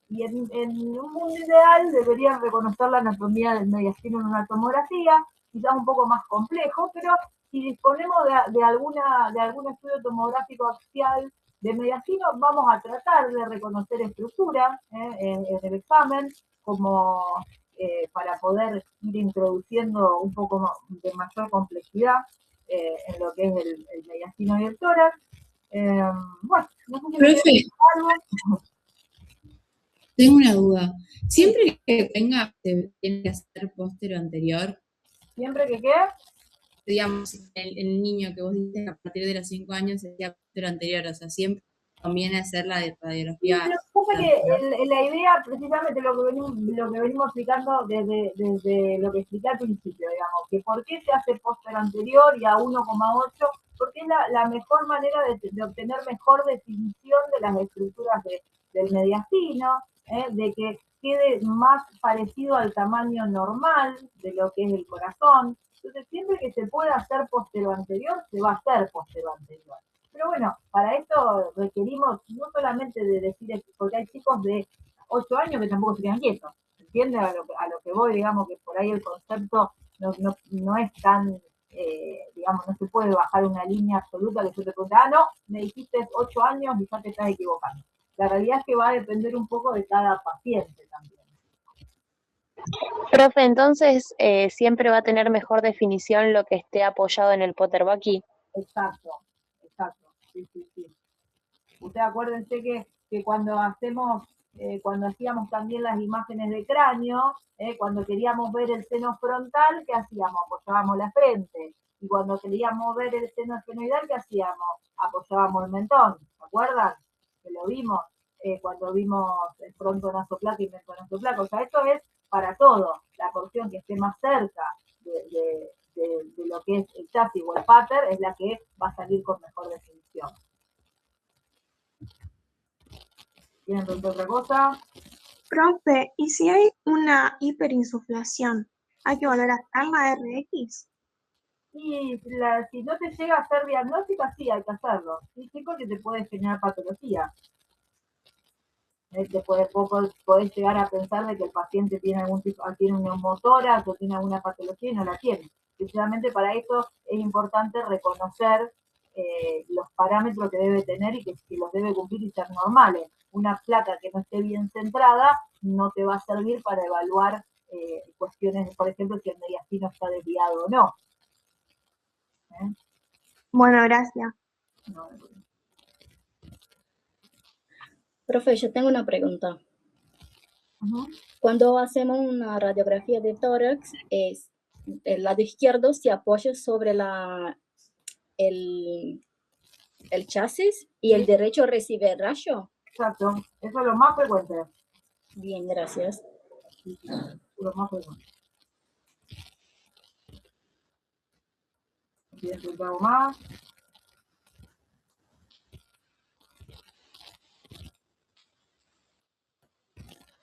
Y en un mundo ideal deberían reconocer la anatomía del mediastino en una tomografía, quizás un poco más complejo, pero si disponemos de algún estudio tomográfico axial de mediastino, vamos a tratar de reconocer estructura en el examen, como para poder ir introduciendo un poco de mayor complejidad en lo que es el mediastino y el tórax. Bueno, no sé si Profe, algo. tengo una duda. Siempre que tenga, ¿se tiene que hacer póstero anterior? ¿Siempre que qué? Digamos, el niño que vos dices que a partir de los 5 años se hacía póstero anterior, o sea, siempre conviene hacer la de radiografía. Sí, lo que pasa es que la idea, precisamente lo que venimos explicando desde lo que expliqué al principio, digamos, que por qué se hace póstero anterior y a 1,8, porque es la mejor manera de obtener mejor definición de las estructuras del mediastino, de que quede más parecido al tamaño normal de lo que es el corazón. Entonces, siempre que se pueda hacer póstero anterior, se va a hacer póstero anterior. Pero bueno, para esto requerimos no solamente de decir, porque hay chicos de 8 años que tampoco se quedan quietos, ¿entiendes? A lo que voy, digamos, que por ahí el concepto no es tan, digamos, no se puede bajar una línea absoluta que yo te pregunte, no, me dijiste 8 años y ya te estás equivocando. La realidad es que va a depender un poco de cada paciente también. Profe, entonces siempre va a tener mejor definición lo que esté apoyado en el Potterbaki. Exacto, exacto, sí, sí, sí. Usted acuérdense que cuando hacíamos también las imágenes de cráneo, cuando queríamos ver el seno frontal, ¿qué hacíamos? Apoyábamos la frente. Y cuando queríamos ver el seno esfenoidal, ¿qué hacíamos? Apoyábamos el mentón, ¿se acuerdan? Que lo vimos cuando vimos el frontonasoplaca y mentonasoplaca. O sea, esto es para todo. La porción que esté más cerca de lo que es el chasis o el pater es la que va a salir con mejor definición. ¿Quieren preguntar otra cosa? Profe, ¿y si hay una hiperinsuflación, hay que volver a hacer la RX? Y si no te llega a hacer diagnóstica, sí, hay que hacerlo. Sí, porque te puede generar patología. Podés llegar a pensar de que el paciente tiene tiene un neumotórax o tiene alguna patología y no la tiene. Precisamente para esto es importante reconocer los parámetros que debe tener y que los debe cumplir y ser normales. Una placa que no esté bien centrada no te va a servir para evaluar cuestiones, por ejemplo, si el mediastino está desviado o no. Bueno, gracias. No, Profe, yo tengo una pregunta. Cuando hacemos una radiografía de tórax, el lado izquierdo se apoya sobre el chasis y el derecho recibe el rayo. Exacto, eso es lo más frecuente. Bien, gracias. Lo más frecuente. ¿Quieren preguntar algo más?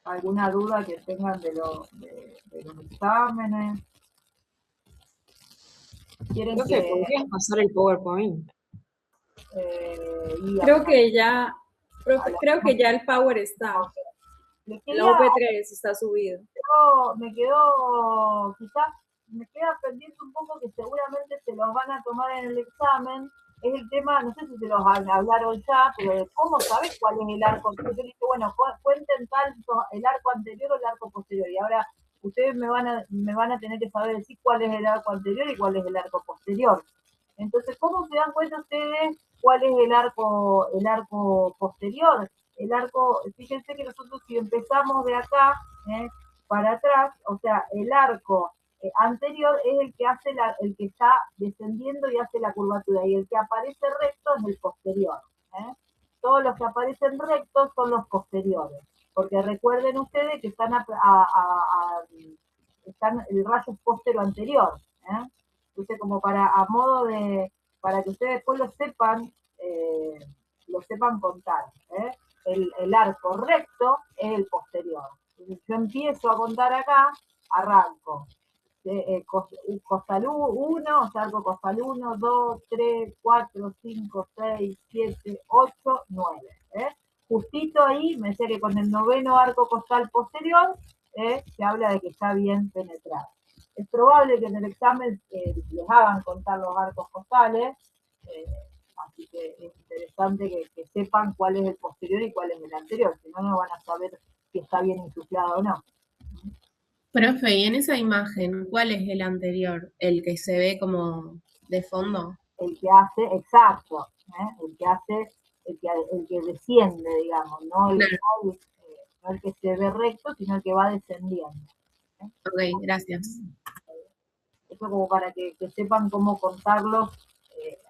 ¿Alguna duda que tengan de los exámenes? ¿Quieren No sé, ¿podrías pasar el PowerPoint? Creo que ya el Power está. La OP3 está subido. Me queda pendiente un poco que seguramente se los van a tomar en el examen. Es el tema, no sé si se los hablaron ya, pero de cómo sabes cuál es el arco. Yo dije, bueno, cuenten tanto el arco anterior o el arco posterior. Y ahora ustedes me van a tener que saber decir cuál es el arco anterior y cuál es el arco posterior. Entonces, ¿cómo se dan cuenta ustedes cuál es el arco posterior? El arco, fíjense que nosotros si empezamos de acá para atrás, o sea, el arco anterior es el que hace el que está descendiendo y hace la curvatura, y el que aparece recto es el posterior. Todos los que aparecen rectos son los posteriores, porque recuerden ustedes que están el rayo postero anterior. Entonces, como para que ustedes después lo sepan contar. El arco recto es el posterior. Entonces, yo empiezo a contar acá, arranco. Costal 1, o sea, arco costal 1, 2, 3, 4, 5, 6, 7, 8, 9. Justito ahí, me sé que con el noveno arco costal posterior se habla de que está bien penetrado. Es probable que en el examen les hagan contar los arcos costales, así que es interesante que sepan cuál es el posterior y cuál es el anterior, si no, no van a saber si está bien insuflado o no. Profe, y en esa imagen, ¿cuál es el anterior? ¿El que se ve como de fondo? El que hace, exacto, el que desciende, digamos, no el que se ve recto, sino el que va descendiendo. Ok, gracias. Eso como para que sepan cómo contarlo,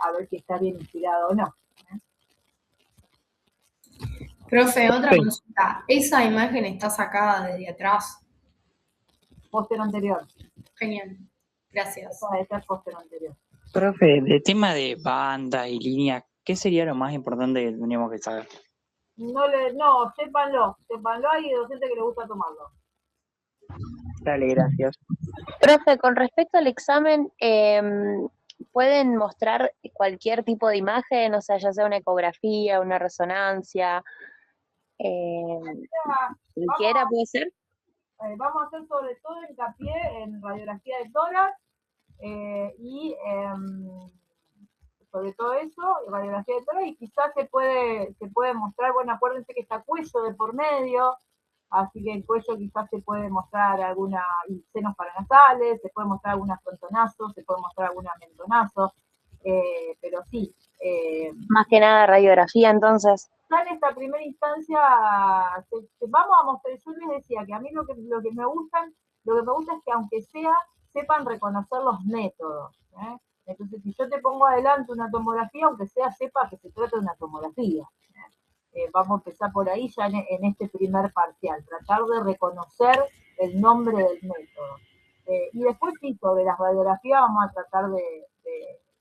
a ver si está bien inspirado o no. Profe, otra consulta. ¿Esa imagen está sacada desde atrás? Póster anterior. Genial, gracias. Esa es póster anterior. Profe, de tema de banda y línea, ¿qué sería lo más importante que tendríamos que saber? No, sépanlo, hay docentes que les gusta tomarlo. Dale, gracias. Profe, con respecto al examen, ¿pueden mostrar cualquier tipo de imagen? O sea, ya sea una ecografía, una resonancia, cualquiera puede ser. Vamos a hacer sobre todo hincapié en radiografía de tórax y sobre todo eso, radiografía de tórax, y quizás se puede mostrar, bueno, acuérdense que está cuello de por medio, así que el cuello quizás se puede mostrar senos paranasales, se puede mostrar algunas frontonazos, se puede mostrar algunas mentonazos, pero sí. Más que nada radiografía, entonces. Ya en esta primera instancia vamos a mostrar, yo les decía que a mí lo que me gusta es que aunque sea, sepan reconocer los métodos. Entonces, si yo te pongo adelante una tomografía, aunque sea, sepa que se trata de una tomografía. Vamos a empezar por ahí ya en este primer parcial, tratar de reconocer el nombre del método. Y después sí, sobre las radiografías vamos a tratar de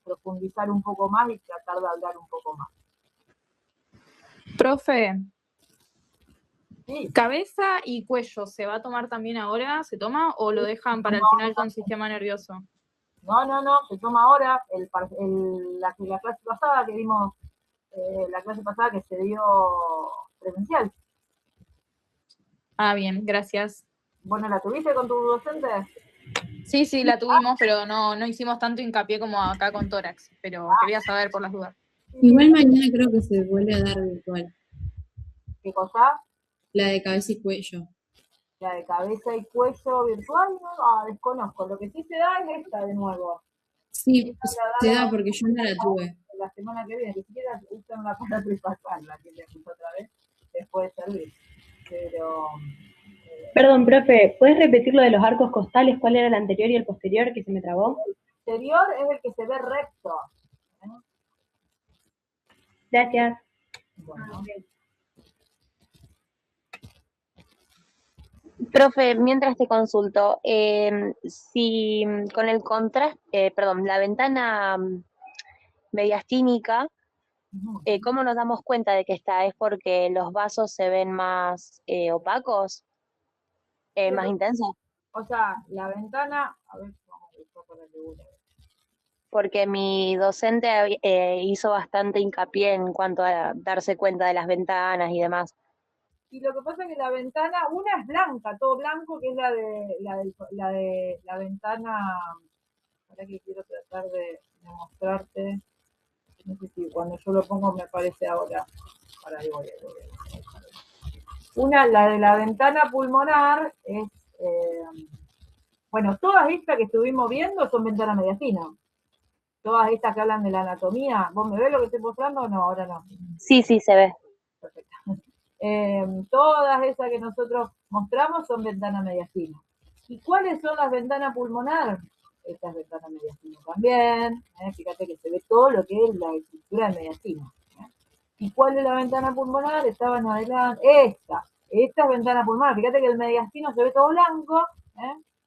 profundizar un poco más y tratar de hablar un poco más. Profe, sí. ¿Cabeza y cuello se va a tomar también ahora? ¿Se toma o lo dejan para el final con sistema nervioso? No, se toma ahora. La clase pasada que vimos, la clase pasada que se dio presencial. Ah, bien, gracias. Bueno, ¿la tuviste con tu docente? Sí, la tuvimos, pero no hicimos tanto hincapié como acá con tórax, pero quería saber por las dudas. Igual mañana creo que se vuelve a dar virtual. ¿Qué cosa? La de cabeza y cuello. La de cabeza y cuello virtual, no, desconozco. Lo que sí se da es esta de nuevo. Sí, se da porque yo no la tuve. La semana que viene, ni siquiera usan para repasarla, que le puse otra vez, les puede servir. Pero... Perdón, profe, ¿puedes repetir lo de los arcos costales? ¿Cuál era el anterior y el posterior que se me trabó? El exterior es el que se ve recto. Gracias. Bueno. Profe, mientras te consulto, si con el contraste, la ventana mediastínica, ¿cómo nos damos cuenta de que está? ¿Es porque los vasos se ven más opacos? ¿Más intensos? O sea, la ventana, a ver, vamos a buscar por aquí. Porque mi docente hizo bastante hincapié en cuanto a darse cuenta de las ventanas y demás. Y lo que pasa es que la ventana, una es blanca, todo blanco, que es la ventana, ahora que quiero tratar de mostrarte, no sé si cuando yo lo pongo me aparece ahora. Ahora ahí voy. Una, la de la ventana pulmonar, es, bueno, todas estas que estuvimos viendo son ventanas mediastinas. Todas estas que hablan de la anatomía, ¿vos me ves lo que estoy mostrando o no? Ahora no. Sí, se ve. Perfecto. Todas esas que nosotros mostramos son ventanas mediastinas. ¿Y cuáles son las ventanas pulmonar? Estas ventanas mediastinas también. Fíjate que se ve todo lo que es la estructura de mediastina. ¿Y cuál es la ventana pulmonar? Estaban adelante. Esta es ventana pulmonar. Fíjate que el mediastino se ve todo blanco,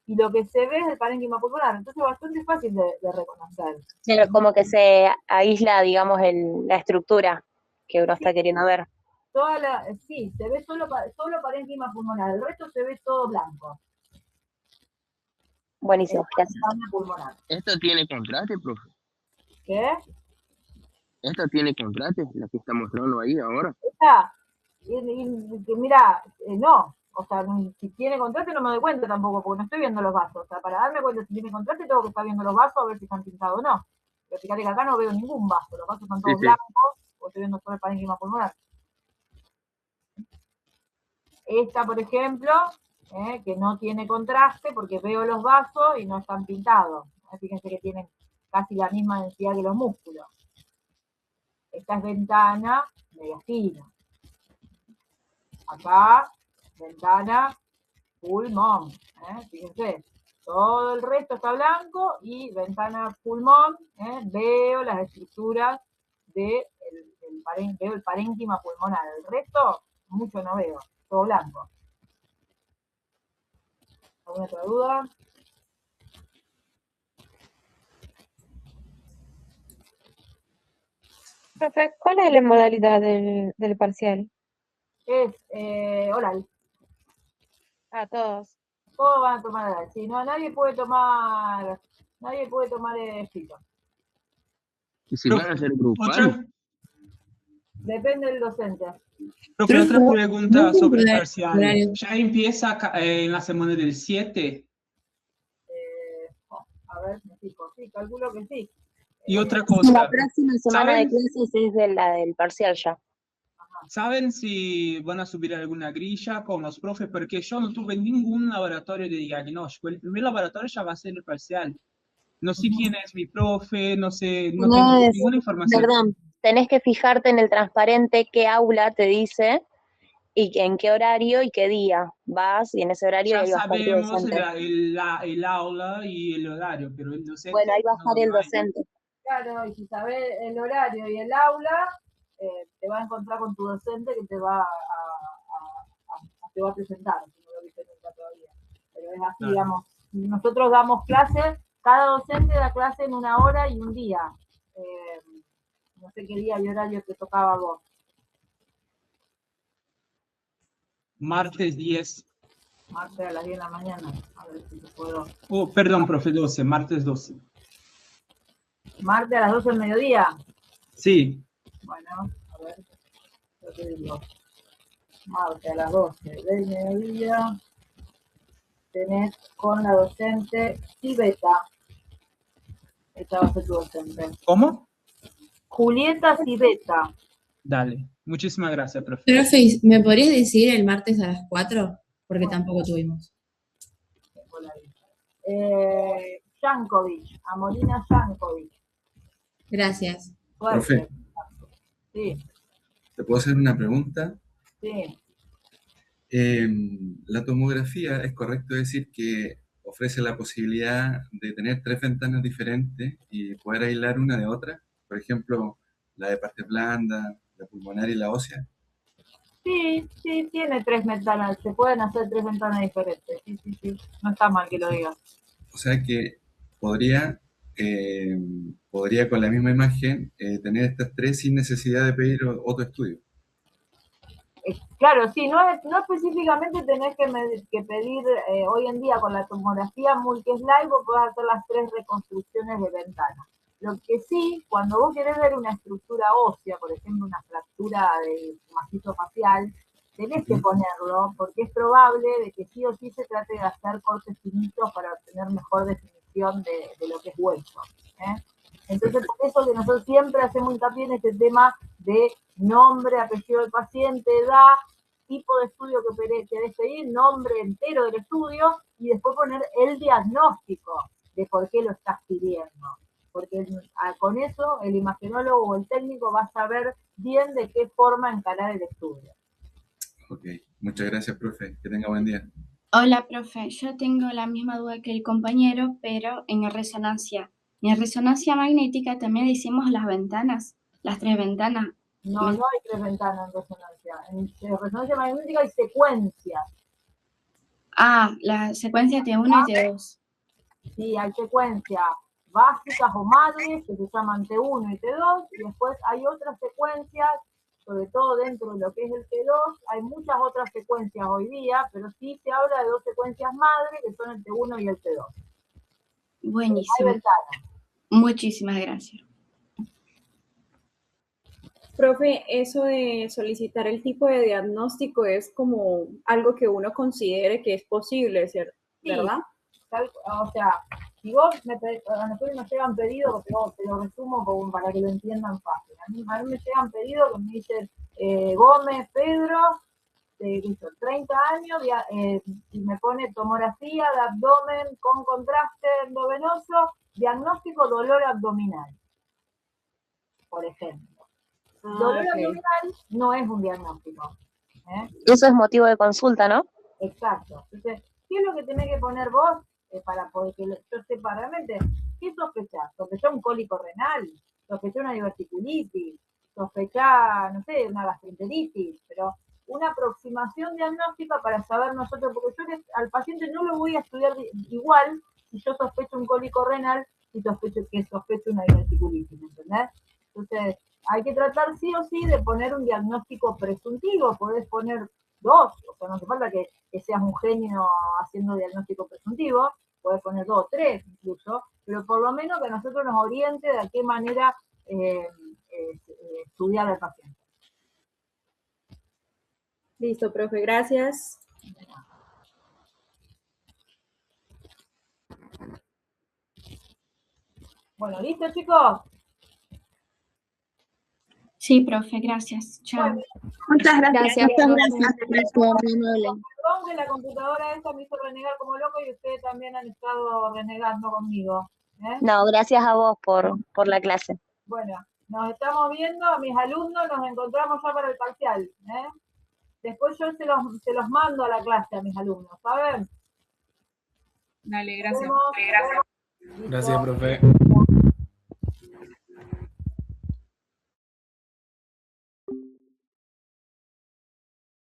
y lo que se ve es el parénquima pulmonar. Entonces es bastante fácil de reconocer. Claro, como que se aísla, digamos, la estructura que uno está queriendo ver. Sí, se ve solo parénquima pulmonar, el resto se ve todo blanco. Buenísimo, gracias. ¿Esto tiene contraste, profe? ¿Qué? ¿Esto tiene contraste, la que está mostrando ahí ahora? Esta, mira, no. O sea, si tiene contraste no me doy cuenta tampoco, porque no estoy viendo los vasos. O sea, para darme cuenta si tiene contraste tengo que estar viendo los vasos a ver si están pintados o no. Pero fíjate que acá no veo ningún vaso, los vasos están todos blancos, o estoy viendo solo el parénquima pulmonar. Esta, por ejemplo, que no tiene contraste porque veo los vasos y no están pintados. Fíjense que tienen casi la misma densidad que los músculos. Esta es ventana mediastina. Acá, ventana pulmón. Fíjense, todo el resto está blanco y ventana pulmón, veo las estructuras veo el parénquima pulmonar. El resto, mucho no veo. Todo blanco. ¿Alguna otra duda? Profe, ¿cuál es la modalidad del parcial? Es oral. A todos. Todos van a tomar oral. Si no, nadie puede tomar escrito. ¿Y si van a hacer grupal? Depende del docente. Profe, otra pregunta sobre el parcial. ¿Ya empieza en la semana del 7? A ver, me fijo. Sí, calculo que sí. Y otra La cosa, próxima semana de ¿saben, clases es de la del parcial ya. ¿saben si van a subir alguna grilla con los profes? Porque yo no tuve ningún laboratorio de diagnóstico. El primer laboratorio ya va a ser el parcial. No sé quién es mi profe, no sé, no tengo ninguna información. Perdón, tenés que fijarte en el transparente qué aula te dice y en qué horario y qué día vas, y en ese horario Ya ahí va a estar tu sabemos docente. el aula y el horario, pero el docente Bueno, ahí va a estar el no hay. docente. Claro, y si sabes el horario y el aula, te va a encontrar con tu docente que te va te va a presentar, si no lo viste nunca todavía. Pero es así, Claro. digamos. Nosotros damos clases, cada docente da clase en una hora y un día. No sé qué día y horario te tocaba a vos. Martes 10. Martes a las 10 de la mañana. A ver si te puedo. Oh, perdón, profe, 12, martes 12. Martes a las 12 del mediodía. Sí. Bueno, a ver, yo te digo. Martes a las 12 del mediodía. Tenés con la docente Cibeta. Esta va a ser tu docente. ¿Cómo? Julieta Cibeta. Dale. Muchísimas gracias, profe. Profe, ¿me podrías decir el martes a las 4? Porque tampoco tuvimos. Yankovic, Amorina Yankovic. Gracias. Profe, Sí, ¿te puedo hacer una pregunta? sí. La tomografía, ¿es correcto decir que ofrece la posibilidad de tener 3 ventanas diferentes y poder aislar una de otra? Por ejemplo, la de parte blanda, la pulmonar y la ósea. Sí, sí, tiene 3 ventanas. Se pueden hacer 3 ventanas diferentes. Sí, sí, sí. No está mal que lo digas. O sea que podría con la misma imagen tener estas 3 sin necesidad de pedir otro estudio. Claro, sí, no específicamente tenés que pedir, hoy en día con la tomografía multi-slide vos podés hacer las 3 reconstrucciones de ventana. Lo que sí, cuando vos querés ver una estructura ósea, por ejemplo una fractura de macizo facial, tenés que ponerlo porque es probable de que sí o sí se trate de hacer cortes finitos para obtener mejor definición de lo que es hueso. Entonces, por eso que nosotros siempre hacemos hincapié en este tema de nombre, apellido del paciente, edad, tipo de estudio que querés pedir, nombre entero del estudio y después poner el diagnóstico de por qué lo estás pidiendo. Porque con eso el imagenólogo o el técnico va a saber bien de qué forma encarar el estudio. Ok, muchas gracias, profe. Que tenga buen día. Hola, profe. Yo tengo la misma duda que el compañero, pero en resonancia. En resonancia magnética también decimos las ventanas, las 3 ventanas. No, no hay 3 ventanas en resonancia. En resonancia magnética hay secuencias. Ah, la secuencia T1 y T2. Sí, hay secuencias básicas o madres que se llaman T1 y T2, y después hay otras secuencias, sobre todo dentro de lo que es el T2, hay muchas otras secuencias hoy día, pero sí se habla de 2 secuencias madres, que son el T1 y el T2. Buenísimo. Muchísimas gracias. Profe, eso de solicitar el tipo de diagnóstico es como algo que uno considere que es posible, ¿cierto? ¿Verdad? O sea, si vos a nosotros nos llegan pedidos, te lo resumo como para que lo entiendan fácil. A mí me llegan pedidos que me dicen Gómez Pedro, 30 años, y me pone tomografía de abdomen con contraste endovenoso, diagnóstico dolor abdominal, por ejemplo. Dolor abdominal no es un diagnóstico. Eso es motivo de consulta, ¿no? Exacto. Entonces, ¿qué es lo que tenés que poner vos para que yo sepa realmente? ¿Qué sospechás? ¿Sospechás un cólico renal? ¿Sospechás una diverticulitis? ¿Sospechás, no sé, una gastroenteritis? Pero una aproximación diagnóstica para saber nosotros, porque yo al paciente no lo voy a estudiar igual si yo sospecho un cólico renal y sospecho una diverticulitis, ¿entendés? Entonces, hay que tratar sí o sí de poner un diagnóstico presuntivo, podés poner 2, o sea, no hace falta que seas un genio haciendo diagnóstico presuntivo, podés poner 2 o 3 incluso, pero por lo menos que a nosotros nos oriente de qué manera estudiar al paciente. Listo, profe, gracias. Bueno, ¿listo, chicos? Sí, profe, gracias. Chao. Muchas gracias. Gracias, Perdón que la computadora esta me hizo renegar como loco y ustedes también han estado renegando conmigo. No, gracias a vos por la clase. Bueno, nos estamos viendo, mis alumnos, nos encontramos ya para el parcial. Después yo se los mando a la clase a mis alumnos, ¿saben? Dale, gracias. Gracias. Gracias, profe.